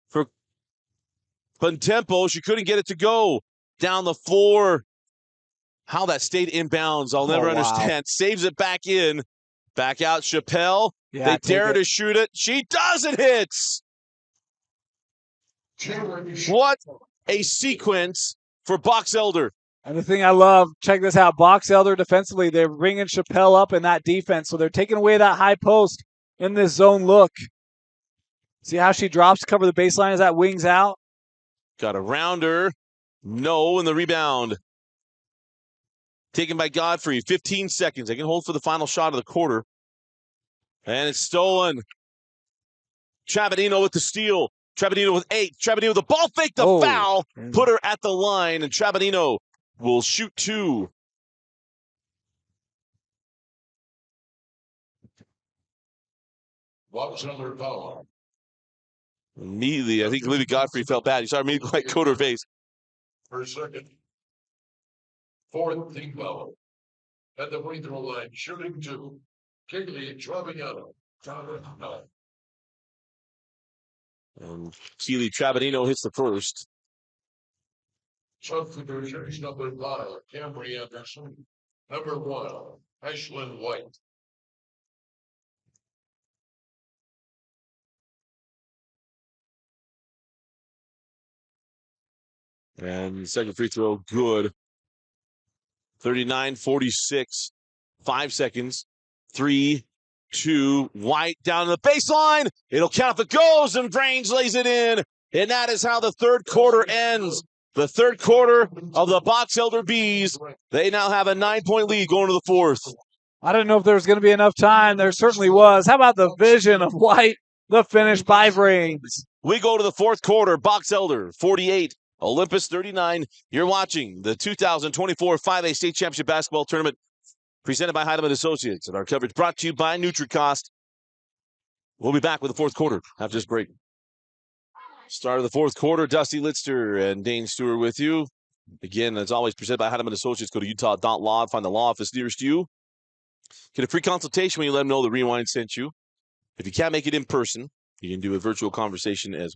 For Bontempo, she couldn't get it to go. Down the floor. How that stayed inbounds, I'll never understand. Saves it back in. Back out, Chappelle. Yeah, they dare to shoot it. She does, it hits! What a sequence for Box Elder. And the thing I love, check this out, Box Elder defensively, they're bringing Chappelle up in that defense, so they're taking away that high post in this zone look. See how she drops to cover the baseline as that wings out? Got a rounder. No, in the rebound. Taken by Godfrey. 15 seconds. They can hold for the final shot of the quarter. And it's stolen. Trabanino with the steal. Trabanino with 8. Trabanino with the ball fake, the foul. Put her at the line, and Trabanino will shoot 2. Box Elder foul. Immediately, I think Olivia Godfrey felt bad. He saw her immediately like coat her face. Per second. Fourth team foul. At the free throw line, shooting 2. Keely Trabanino. And Keely Trabanino hits the first. Substitutions number 5, Camry Anderson. Number 1, Ashlyn White. And second free throw, good. 39-46. 5 seconds. 3, 2, White down to the baseline. It'll count if it goes, and Brains lays it in. And that is how the third quarter ends. The third quarter of the Box Elder Bees. They now have a 9-point lead going to the fourth. I didn't know if there was going to be enough time. There certainly was. How about the vision of White, the finish by Brains? We go to the fourth quarter. Box Elder 48, Olympus 39. You're watching the 2024 5A State Championship Basketball Tournament presented by Heidemann Associates. And our coverage brought to you by NutriCost. We'll be back with the fourth quarter after this break. Start of the fourth quarter, Dusty Litster and Dane Stewart with you. Again, as always, presented by Heidemann Associates. Go to utah.law, find the law office nearest you. Get a free consultation when you let them know the Rewind sent you. If you can't make it in person, you can do a virtual conversation as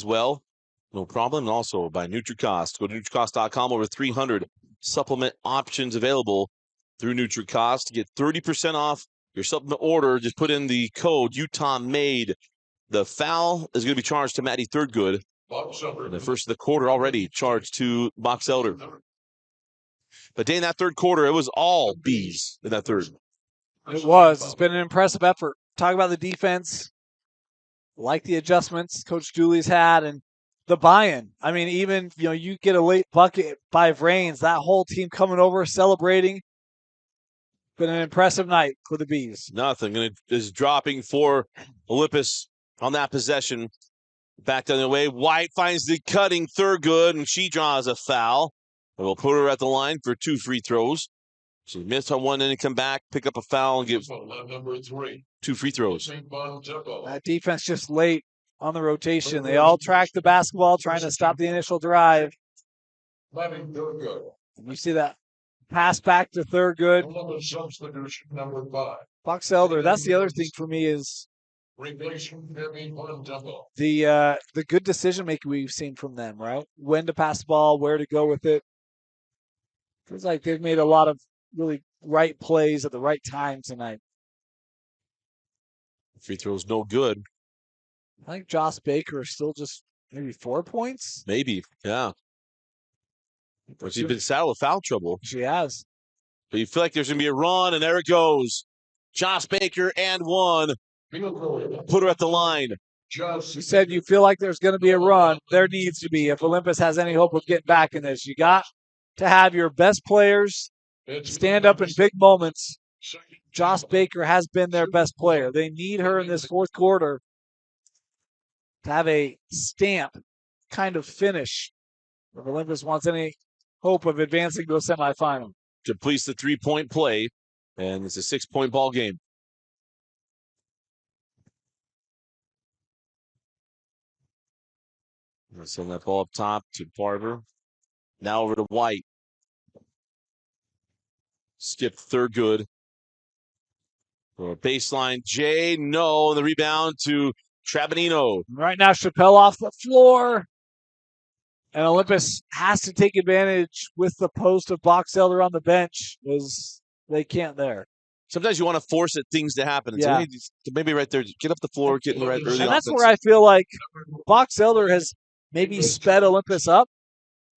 well. No problem. And also by NutriCost. Go to NutriCost.com. Over 300 supplement options available through NutriCost. To get 30% off your supplement order, just put in the code UTAHMADE. The foul is going to be charged to Maddie Thurgood. In the first of the quarter already charged to Box Elder. But Dane, that third quarter, it was all Bees in that third. It was. It's been an impressive effort. Talk about the defense. Like the adjustments Coach Dooley's had and the buy-in. I mean, even, you get a late bucket by Vrains, that whole team coming over, celebrating. Been an impressive night for the Bees. Nothing is dropping for Olympus on that possession. Back down the way. White finds the cutting Thurgood, and she draws a foul. And we'll put her at the line for 2 free throws. She missed on one and come back, pick up a foul, and give number 3. 2 free throws. That defense just late on the rotation. They all track the basketball, trying to stop the initial drive. You see that pass back to Thurgood. Substitution number 5. Box Elder, that's the other thing for me is replacing Jimmy Montebo. The good decision making we've seen from them, right? When to pass the ball, where to go with it. Feels like they've made a lot of really right plays at the right time tonight. Free throw's no good. I think Josh Baker is still just maybe 4 points. Maybe, yeah. But she's been saddled with foul trouble. She has. But you feel like there's going to be a run, and there it goes. Josh Baker and one. Put her at the line. You said you feel like there's going to be a run. There needs to be if Olympus has any hope of getting back in this. You got to have your best players stand up in big moments. Josh Baker has been their best player. They need her in this fourth quarter to have a stamp kind of finish if Olympus wants any hope of advancing to a semifinal. Completes the three-point play, and it's a 6-point ball game. Send that ball up top to Barber. Now over to White. Skip Thurgood. For a baseline, Jay, no. The rebound to Trabanino. Right now, Chappelle off the floor. And Olympus has to take advantage with the post of Box Elder on the bench because they can't there. Sometimes you want to force things to happen. And Yeah. say, hey, maybe right there, get up the floor, get in the right early And that's offense. where I feel like Box Elder has maybe sped Olympus up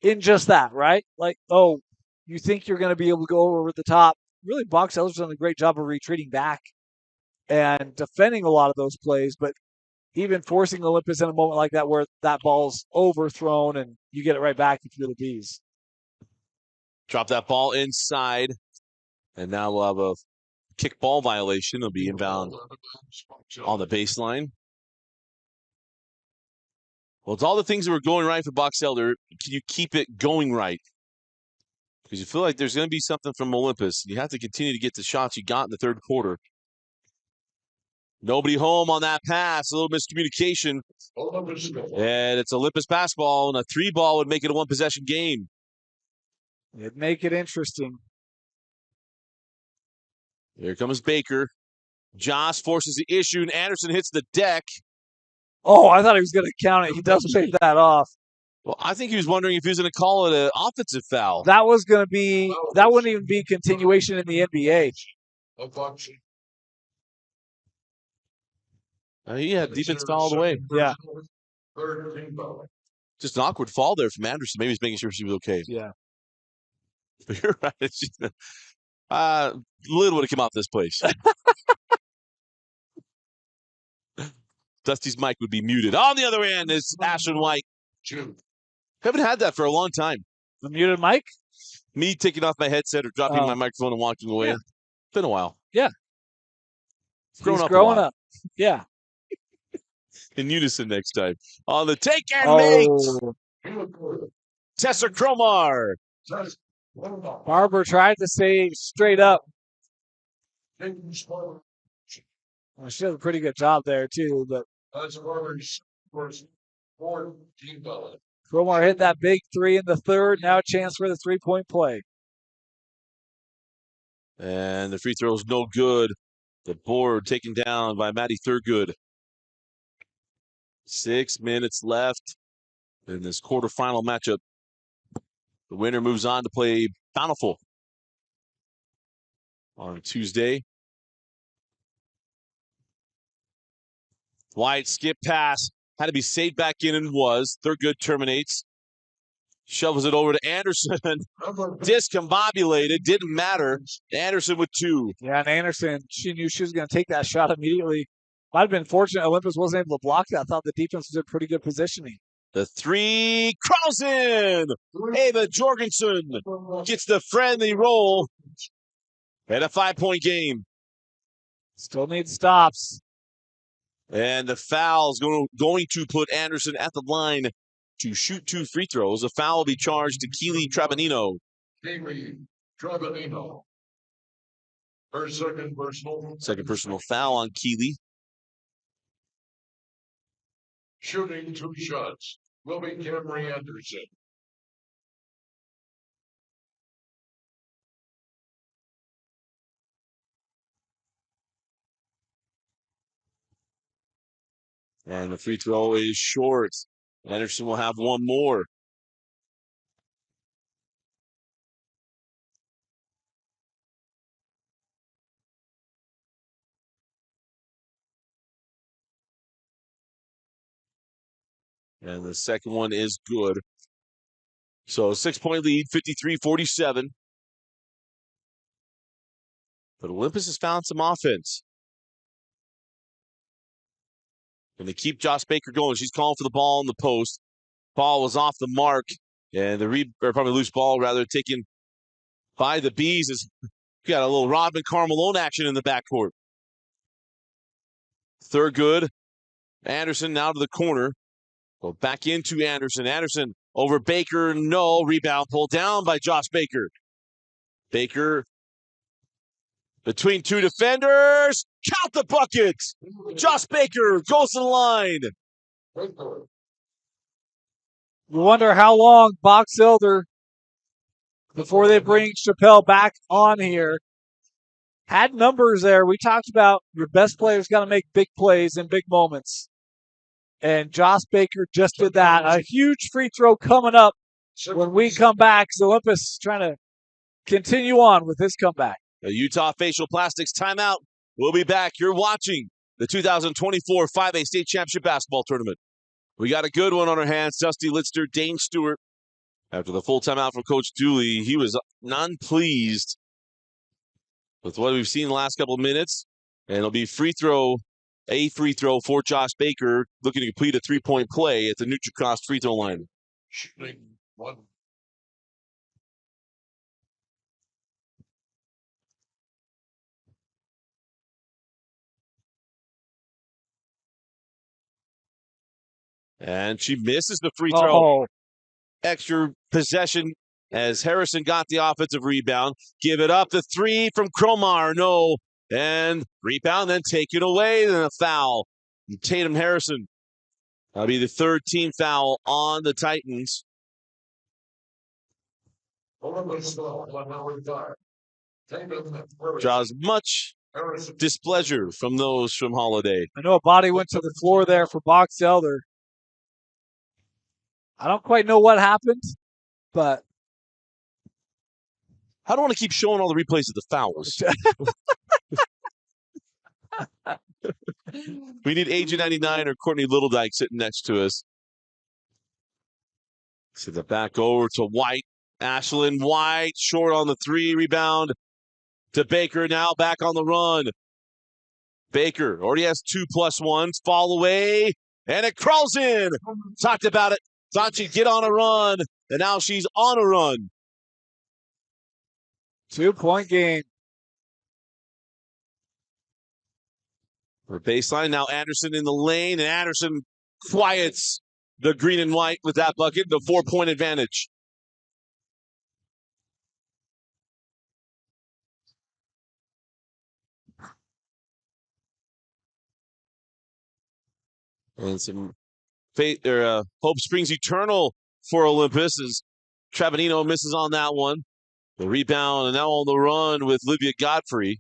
in just that, right? Like, oh, you think you're going to be able to go over the top. Really, Box Elder's done a great job of retreating back and defending a lot of those plays, but even forcing Olympus in a moment like that where that ball's overthrown and you get it right back if you're the Bees. Drop that ball inside. And now we'll have a kick ball violation. It'll be inbound on the baseline. Well, it's all the things that were going right for Box Elder. Can you keep it going right? Because you feel like there's going to be something from Olympus. You have to continue to get the shots you got in the third quarter. Nobody home on that pass. A little miscommunication. And it's Olympus basketball, and a 3-ball would make it a one-possession game. It'd make it interesting. Here comes Baker. Josh forces the issue, and Anderson hits the deck. Oh, I thought he was going to count it. He does take that off. Well, I think he was wondering if he was going to call it an offensive foul. That was going to be, that wouldn't even be continuation in the NBA. He had defense foul all the way. Yeah. Just an awkward fall there from Anderson. Maybe he's making sure she was okay. Yeah. But you're right. It's just, Lid would have come out this place. Dusty's mic would be muted. On the other end is Ashton White. Haven't had that for a long time. The muted mic? Me taking off my headset or dropping my microphone and walking away. Yeah. It's been a while. Yeah. Growing He's up growing up. Yeah. In unison next time. On the take and make. Tessa Cromar. Barber tried to say straight up. Well, she does a pretty good job there, too. But Cromar hit that big 3 in the third. Now a chance for the 3-point play. And the free throw is no good. The board taken down by Maddie Thurgood. 6 minutes left in this quarterfinal matchup. The winner moves on to play Bountiful on Tuesday. White skip pass. Had to be saved back in and was. Thurgood terminates. Shovels it over to Anderson. Discombobulated. Didn't matter. Anderson with 2. Yeah, and Anderson, she knew she was going to take that shot immediately. Might have been fortunate Olympus wasn't able to block that. I thought the defense was in pretty good positioning. The 3 crawls in. Ava Jorgensen gets the friendly roll. And a 5-point game. Still needs stops. And the foul is going to put Anderson at the line to shoot 2 free throws. A foul will be charged to Keely Trabanino. Keely Trabanino. Her second personal foul on Keely. Shooting 2 shots will be Camry Anderson. And the free throw is short. Anderson will have one more. And the second one is good. So 6-point lead, 53-47. But Olympus has found some offense. And they keep Josh Baker going. She's calling for the ball in the post. Ball was off the mark. And or probably loose ball, rather, taken by the Bees. Is got a little Rodman Carmelone action in the backcourt. Third good. Anderson now to the corner. Go back into Anderson. Anderson over Baker. No. Rebound pulled down by Josh Baker. Baker between two defenders. Count the bucket. Josh Baker goes to the line. You wonder how long Box Elder, before they bring Chappelle back on here, had numbers there. We talked about your best players got to make big plays in big moments. And Josh Baker just did that. A huge free throw coming up when we come back. So Olympus trying to continue on with his comeback. The Utah Facial Plastics timeout. We'll be back. You're watching the 2024 5A State Championship Basketball Tournament. We got a good one on our hands. Dusty Litster, Dane Stewart. After the full timeout from Coach Dooley, he was non-pleased with what we've seen the last couple of minutes. And it'll be a free throw for Josh Baker, looking to complete a three-point play at the NutriCost free throw line. Shooting one. And she misses the free throw. Oh, Extra possession as Harrison got the offensive rebound. Give it up. The three from Cromar. No. And rebound, then taken away. Then a foul. Tatum Harrison. That'll be the third team foul on the Titans. Olympus on number 5. Tatum Draws much Harrison. displeasure from those from Holiday. I know a body went to the floor there for Box Elder. I don't quite know what happened, but I don't want to keep showing all the replays of the fouls. We need Agent 99 or Courtney Littledyke sitting next to us. Send it back over to White. Ashlyn White, short on the three, rebound to Baker, now back on the run. Baker already has 2+1s, fall away, and it crawls in. Talked about it. Thought she'd get on a run, and now she's on a run. 2-point game. For baseline, now Anderson in the lane, and Anderson quiets the green and white with that bucket, the 4-point advantage. And some hope springs eternal for Olympus as Travanino misses on that one. The rebound, and now on the run with Livia Godfrey.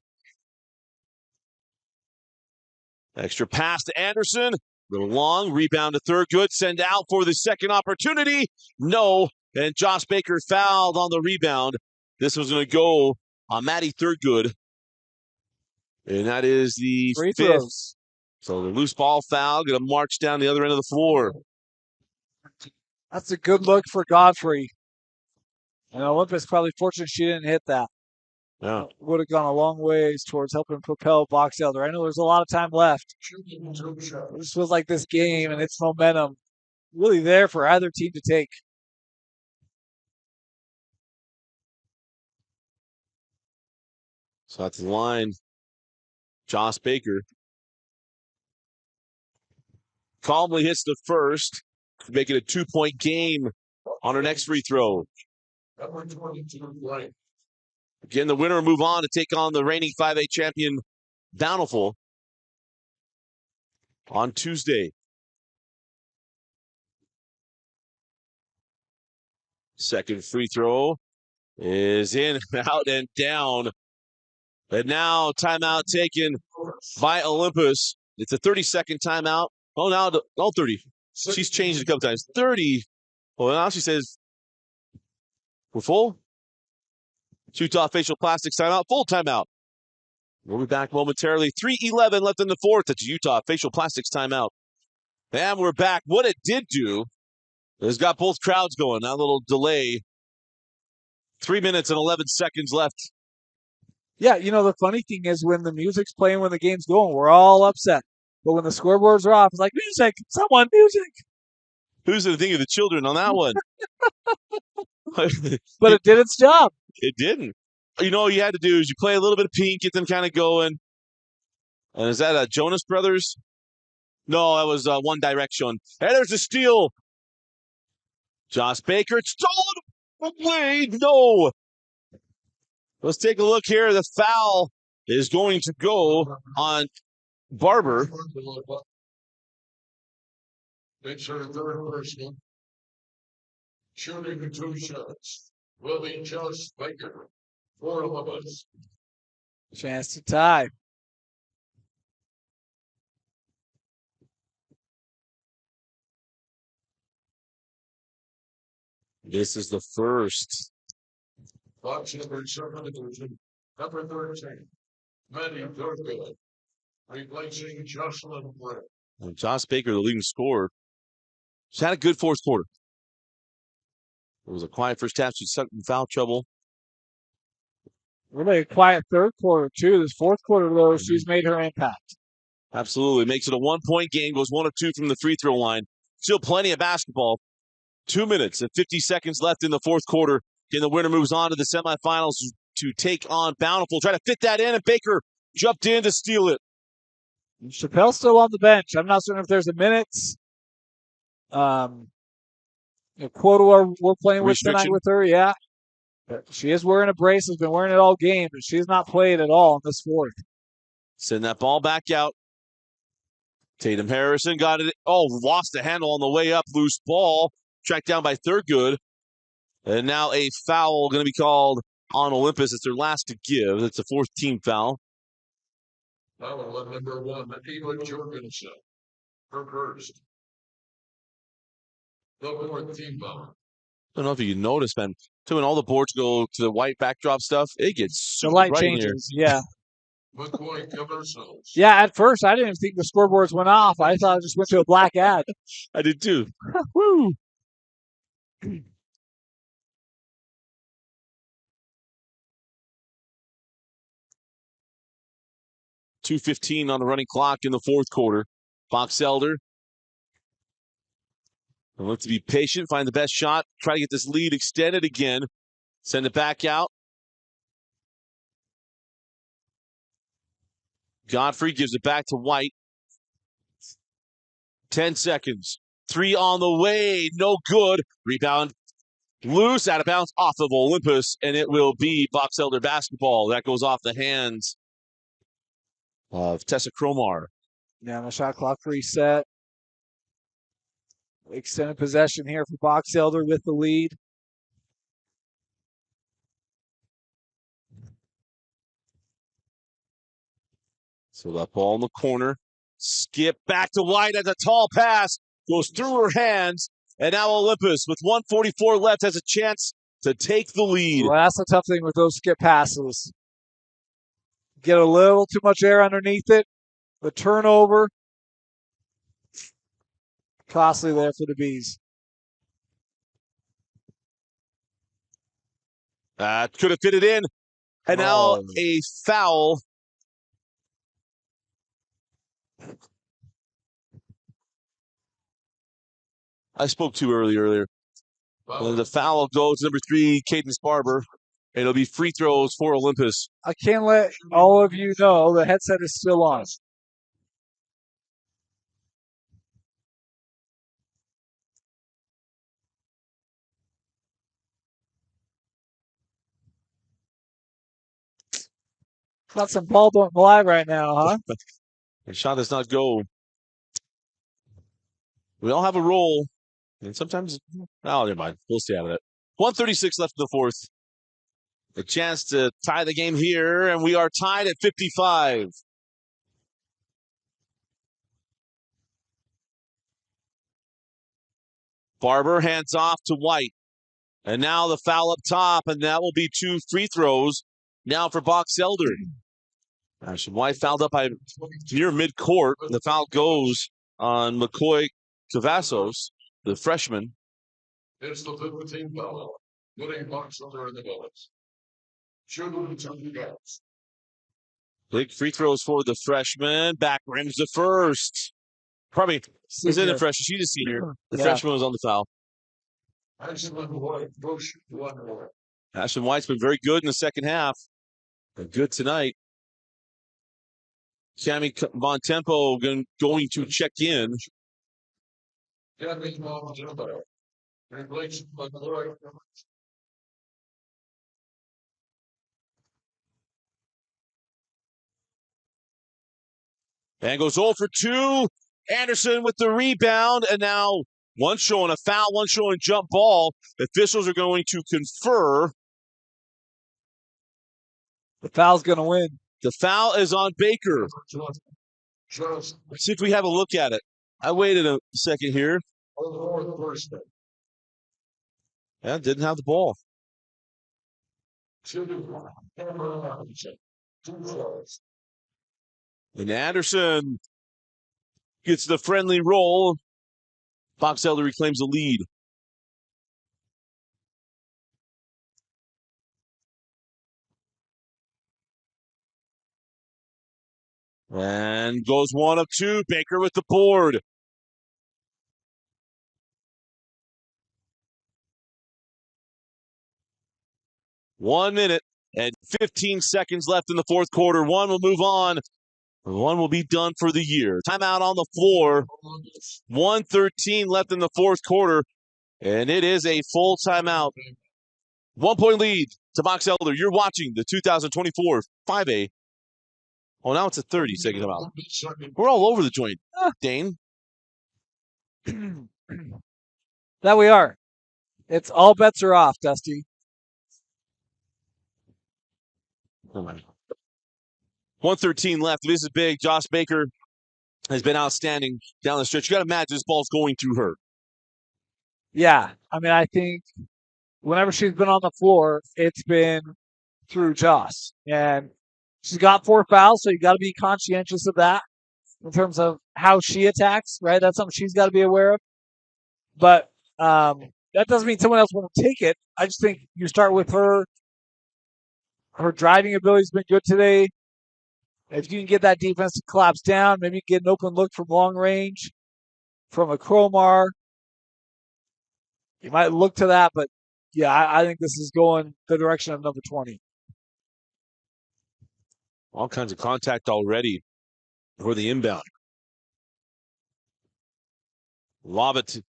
Extra pass to Anderson. Little long, rebound to Thurgood. Send out for the second opportunity. No, and Josh Baker fouled on the rebound. This was going to go on Maddie Thurgood. And that is the Free fifth. throws. So the loose ball foul, going to march down the other end of the floor. That's a good look for Godfrey. And Olympus probably fortunate she didn't hit that. Yeah. Would have gone a long ways towards helping propel Box Elder. I know there's a lot of time left. Shooting 2 shots. This was like this game and its momentum really there for either team to take. So that's the line. Josh Baker calmly hits the first, making a 2-point game on her next free throw. Number 22, Blank. Again, the winner will move on to take on the reigning 5A champion, Bountiful, on Tuesday. Second free throw is in, out, and down. And now timeout taken by Olympus. It's a 30-second timeout. Oh, now, 30. She's changed it a couple times. 30. Well, now she says, we're full. Utah facial plastics timeout. Full timeout. We'll be back momentarily. 3:11 left in the fourth. That's Utah facial plastics timeout. And we're back. What it did do is got both crowds going. That little delay. 3 minutes and 11 seconds left. Yeah, the funny thing is when the music's playing, when the game's going, we're all upset. But when the scoreboards are off, it's like, music, someone, music. Who's going to think of the children on that one? But it did its job. It didn't. All you had to do is you play a little bit of Pink, get them kind of going. And is that Jonas Brothers? No, that was One Direction. And there's a steal. Josh Baker, it's stolen away. No. Let's take a look here. The foul is going to go on Barber. It's her third personal. Shooting the 2 shots. Will be Josh Baker for Olympus. Chance to tie. This is the first. Box number 7 division, number 13. Manny Thurgood. Replacing Jocelyn Brett. And Josh Baker, the leading scorer. She's had a good fourth quarter. It was a quiet first half. She sucked in foul trouble. Really a quiet third quarter, too. This fourth quarter, though, she's made her impact. Absolutely. Makes it a 1-point game. Goes 1 of 2 from the free throw line. Still plenty of basketball. 2 minutes and 50 seconds left in the fourth quarter. And the winner moves on to the semifinals to take on Bountiful. Try to fit that in, and Baker jumped in to steal it. Chappelle's still on the bench. I'm not certain if there's a minutes quota we're playing with tonight with her. Yeah. But she is wearing a brace, has been wearing it all game, but she's not played at all in this fourth. Send that ball back out. Tatum Harrison got it. Oh, lost the handle on the way up. Loose ball. Tracked down by Thurgood. And now a foul going to be called on Olympus. It's their last to give. It's a fourth team foul. Foul on number 1, Eva Jorgensen. Her first. The fourth team foul. I don't know if you noticed, man. So when all the boards go to the white backdrop stuff, it gets super the light bright changes. in here. Yeah. McCoy Commercials. Yeah, at first I didn't even think the scoreboards went off. I thought it just went to a black ad. I did too. Woo! 2:15 on the running clock in the fourth quarter. Box Elder. Look to be patient, find the best shot, try to get this lead extended again. Send it back out. Godfrey gives it back to White. 10 seconds. 3 on the way. No good. Rebound loose, out of bounds, off of Olympus, and it will be Box Elder basketball. That goes off the hands of Tessa Cromar. Yeah, the shot clock reset. Extended possession here for Box Elder with the lead. So that ball in the corner. Skip back to White as a tall pass. Goes through her hands. And now Olympus, with 1:44 left, has a chance to take the lead. Well, that's the tough thing with those skip passes. Get a little too much air underneath it. The turnover. Costly there for the Bees. Could have fit it in. And now a foul. I spoke too earlier. The foul will go to number 3, Cadence Barber. It'll be free throws for Olympus. I can't let all of you know the headset is still on. Got some ball don't lie right now, huh? The shot does not go. We all have a role. And sometimes, never mind. We'll stay out of it. 1:36 left in the fourth. A chance to tie the game here, and we are tied at 55. Barber hands off to White. And now the foul up top, and that will be 2 free throws now for Box Elder. Ashton White fouled up by near midcourt. The foul goes on McCoy Cavazos, the freshman. It's the 15th foul, putting Box Elder in the bonus. Shooting 2 shots. Big free throws for the freshman. Back rims the first. Probably was in the freshman. She's a senior. The freshman was on the foul. Ashton White, push 1 more. Ashton White's been very good in the second half. But good tonight. Cami Bontempo going to check in. Cami Bontempo replacing McCoy. And goes 0 for 2. Anderson with the rebound. And now one showing a foul, one showing jump ball. The officials are going to confer. The foul's going to win. The foul is on Baker. Let's see if we have a look at it. I waited a second here. Yeah, didn't have the ball. And Anderson gets the friendly roll. Box Elder reclaims the lead. And goes 1 of 2. Baker with the board. One minute and 15 seconds left in the fourth quarter. One will move on. One will be done for the year. Timeout on the floor. 1:13 left in the fourth quarter. And it is a full timeout. 1 point lead to Box Elder. You're watching the 2024 5A. Oh, now it's a 30-second timeout. We're all over the joint, Dane. That we are. It's all bets are off, Dusty. 1:13 left. This is big. Josh Baker has been outstanding down the stretch. You got to imagine this ball's going through her. Yeah. I mean, I think whenever she's been on the floor, it's been through Josh. And she's got 4 fouls, so you got to be conscientious of that in terms of how she attacks, right? That's something she's got to be aware of. But that doesn't mean someone else won't take it. I just think you start with her. Her driving ability's been good today. If you can get that defense to collapse down, maybe get an open look from long range, from a Cromar. You might look to that, but yeah, I think this is going the direction of number 20. All kinds of contact already for the inbound. Lob it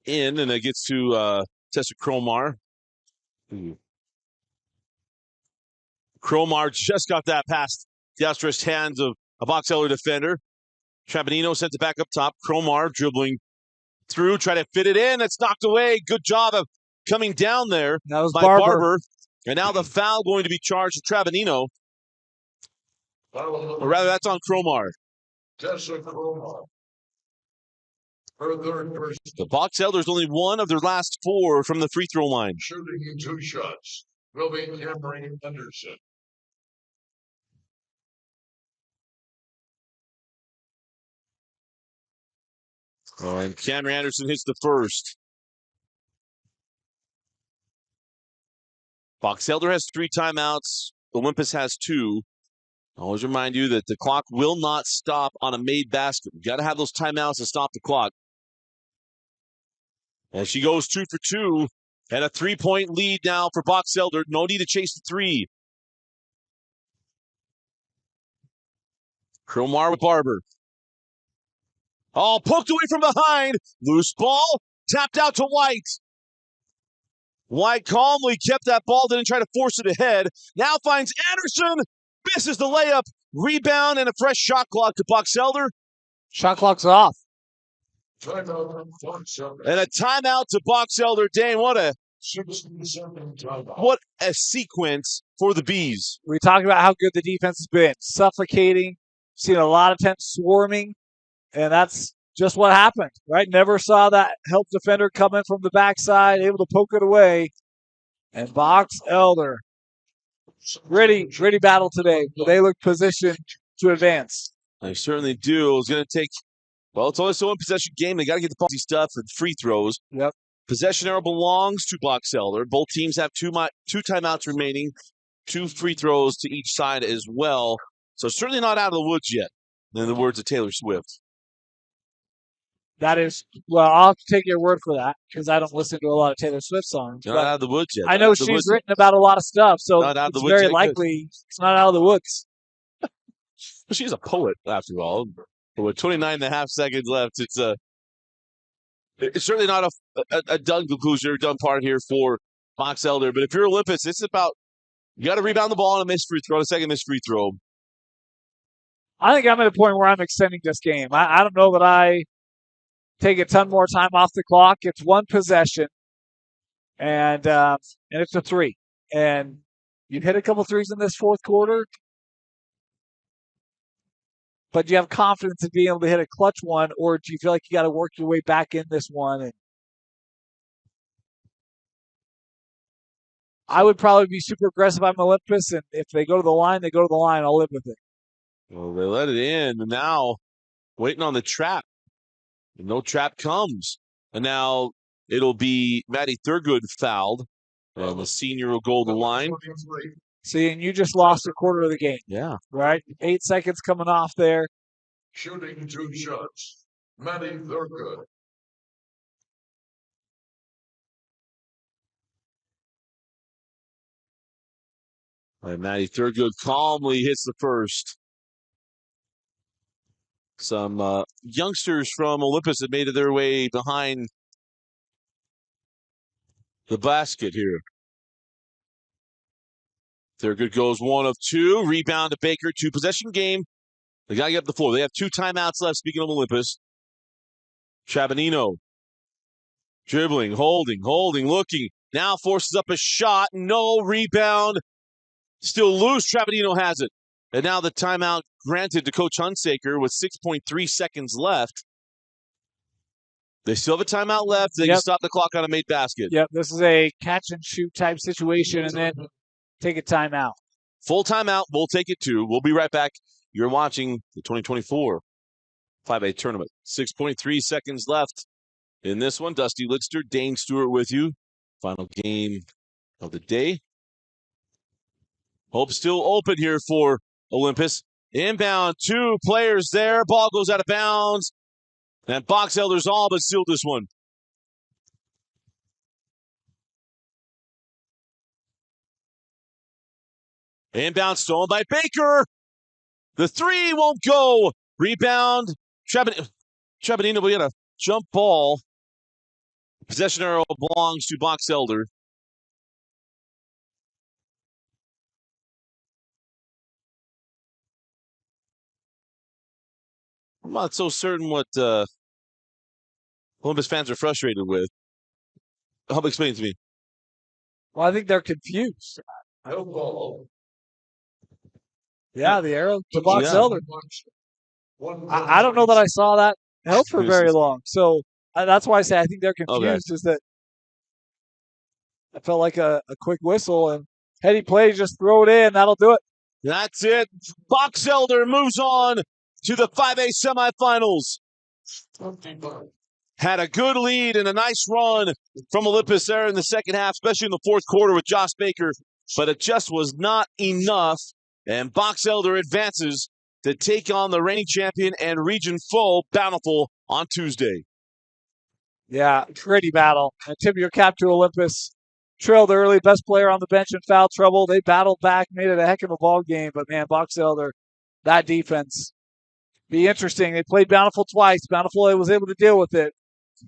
in, and it gets to Tessa Cromar. Cromar just got that past the outstretched hands of a Box Elder defender. Trabanino sent it back up top. Cromar dribbling through, try to fit it in. It's knocked away. Good job of coming down there That was by Barber. And now the foul going to be charged to Trabanino. Or rather, that's on Cromar. Tessa Cromar. Her third person. The Box Elders only 1 of their last 4 from the free throw line. Shooting in 2 shots will be Cameron Anderson. And Cameron Anderson hits the first. Box Elder has 3 timeouts. Olympus has 2. I always remind you that the clock will not stop on a made basket. You got to have those timeouts to stop the clock. And she goes 2 for 2. And a 3-point lead now for Box Elder. No need to chase the 3. Cromar with Barber. Oh, poked away from behind. Loose ball. Tapped out to White. White calmly kept that ball. Didn't try to force it ahead. Now finds Anderson. Misses the layup. Rebound and a fresh shot clock to Box Elder. Shot clock's off. Timeout, Box Elder. And a timeout to Box Elder. Dane, what a 60-second timeout. what a sequence for the Bees. We talked about how good the defense has been. Suffocating. Seen a lot of attempts swarming. And that's just what happened, right? Never saw that help defender come in from the backside, able to poke it away. And Box Elder, gritty battle today, but they look positioned to advance. They certainly do. It's going to take, well, it's always a one-possession game. They got to get the ballsy stuff and free throws. Yep. Possession arrow belongs to Box Elder. Both teams have two timeouts remaining, 2 free throws to each side as well. So certainly not out of the woods yet, in the words of Taylor Swift. That is, well, I'll have to take your word for that because I don't listen to a lot of Taylor Swift songs. Not out of the woods yet. I know she's written about a lot of stuff, so Not out of the it's woods very yet, likely it's not out of the woods. Well, she's a poet, after all. But with 29 and a half seconds left, it's certainly not a done conclusion or done part here for Box Elder. But if you're Olympus, it's about, you got to rebound the ball on a missed free throw, a second missed free throw. I think I'm at a point where I'm extending this game. I don't know that I take a ton more time off the clock. It's one possession, and it's a 3. And you hit a couple threes in this fourth quarter, but do you have confidence in being able to hit a clutch one, or do you feel like you got to work your way back in this one? And I would probably be super aggressive on Olympus, and if they go to the line, they go to the line. I'll live with it. Well, they let it in, and now waiting on the trap. No trap comes. And now it'll be Matty Thurgood fouled, and the senior will go to the line. See, and you just lost a quarter of the game. Yeah. Right? 8 seconds coming off there. Shooting 2 shots. Matty Thurgood. And Matty Thurgood calmly hits the first. Some youngsters from Olympus have made their way behind the basket here. Thurgood goes 1 of 2. Rebound to Baker. 2-possession game. They got to get up the floor. They have 2 timeouts left, speaking of Olympus. Chabanino. Dribbling, holding, looking. Now forces up a shot. No rebound. Still loose. Chabanino has it. And now the timeout granted to Coach Hunsaker with 6.3 seconds left. They still have a timeout left. They can stop the clock on a made basket. Yep, this is a catch-and-shoot type situation, and then take a timeout. Full timeout. We'll take it too. We'll be right back. You're watching the 2024 5A tournament. 6.3 seconds left in this one. Dusty Lidster, Dane Stewart with you. Final game of the day. Hope still open here for Olympus. Inbound, 2 players there. Ball goes out of bounds. And Box Elder's all but sealed this one. Inbound stolen by Baker. The 3 won't go. Rebound. Chabanino, we got a jump ball. Possession arrow belongs to Box Elder. I'm not so certain what Olympus fans are frustrated with. Help explain it to me. Well, I think they're confused. No ball. Yeah, the arrow to Box Elder. One I don't know that I saw that held for very long. So that's why I say I think they're confused, is that I felt like a quick whistle, and heady play, just throw it in. That'll do it. That's it. Box Elder moves on to the 5A semifinals. 25. Had a good lead and a nice run from Olympus there in the second half, especially in the fourth quarter with Josh Baker, but it just was not enough. And Box Elder advances to take on the reigning champion and region foe, Bountiful, on Tuesday. Yeah, gritty battle. And tip your cap to Olympus. Trailed early, best player on the bench in foul trouble. They battled back, made it a heck of a ball game. But man, Box Elder, that defense, be interesting. They played Bountiful twice. Bountiful was able to deal with it.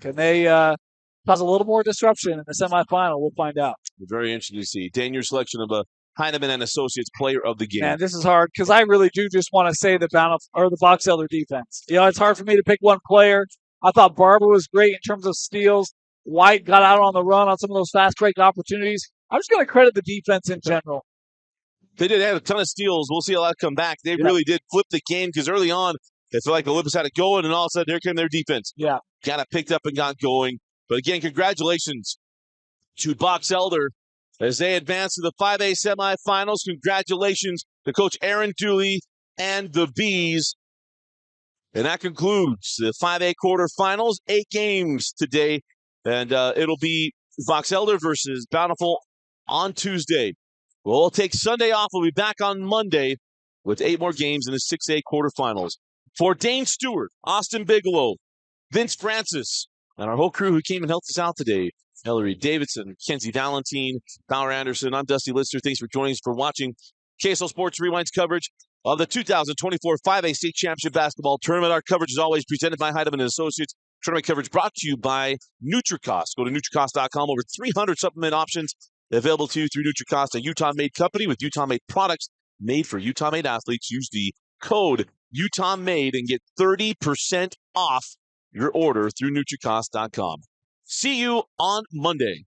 Can they cause a little more disruption in the semifinal? We'll find out. Very interesting to see. Dan, your selection of a Heineman and Associates player of the game. Man, this is hard because I really do just want to say the Box Elder defense. You know, it's hard for me to pick one player. I thought Barber was great in terms of steals. White got out on the run on some of those fast break opportunities. I'm just going to credit the defense in general. They did have a ton of steals. We'll see how that come back. They really did flip the game because early on, They feel like Olympus had it going, and all of a sudden, here came their defense. Yeah. Got it picked up and got going. But again, congratulations to Box Elder as they advance to the 5A semifinals. Congratulations to Coach Aaron Dooley and the Bees. And that concludes the 5A quarterfinals. 8 games today. And it'll be Box Elder versus Bountiful on Tuesday. We'll take Sunday off. We'll be back on Monday with 8 more games in the 6A quarterfinals. For Dane Stewart, Austin Bigelow, Vince Francis, and our whole crew who came and helped us out today, Hillary Davidson, Kenzie Valentine, Bauer Anderson, I'm Dusty Lister. Thanks for joining us, for watching KSL Sports Rewind's coverage of the 2024 5A State Championship Basketball Tournament. Our coverage is always presented by Heidemann & Associates. Tournament coverage brought to you by NutriCost. Go to NutriCost.com. Over 300 supplement options available to you through NutriCost, a Utah-made company with Utah-made products made for Utah-made athletes. Use the code UtahMade and get 30% off your order through NutriCost.com. See you on Monday.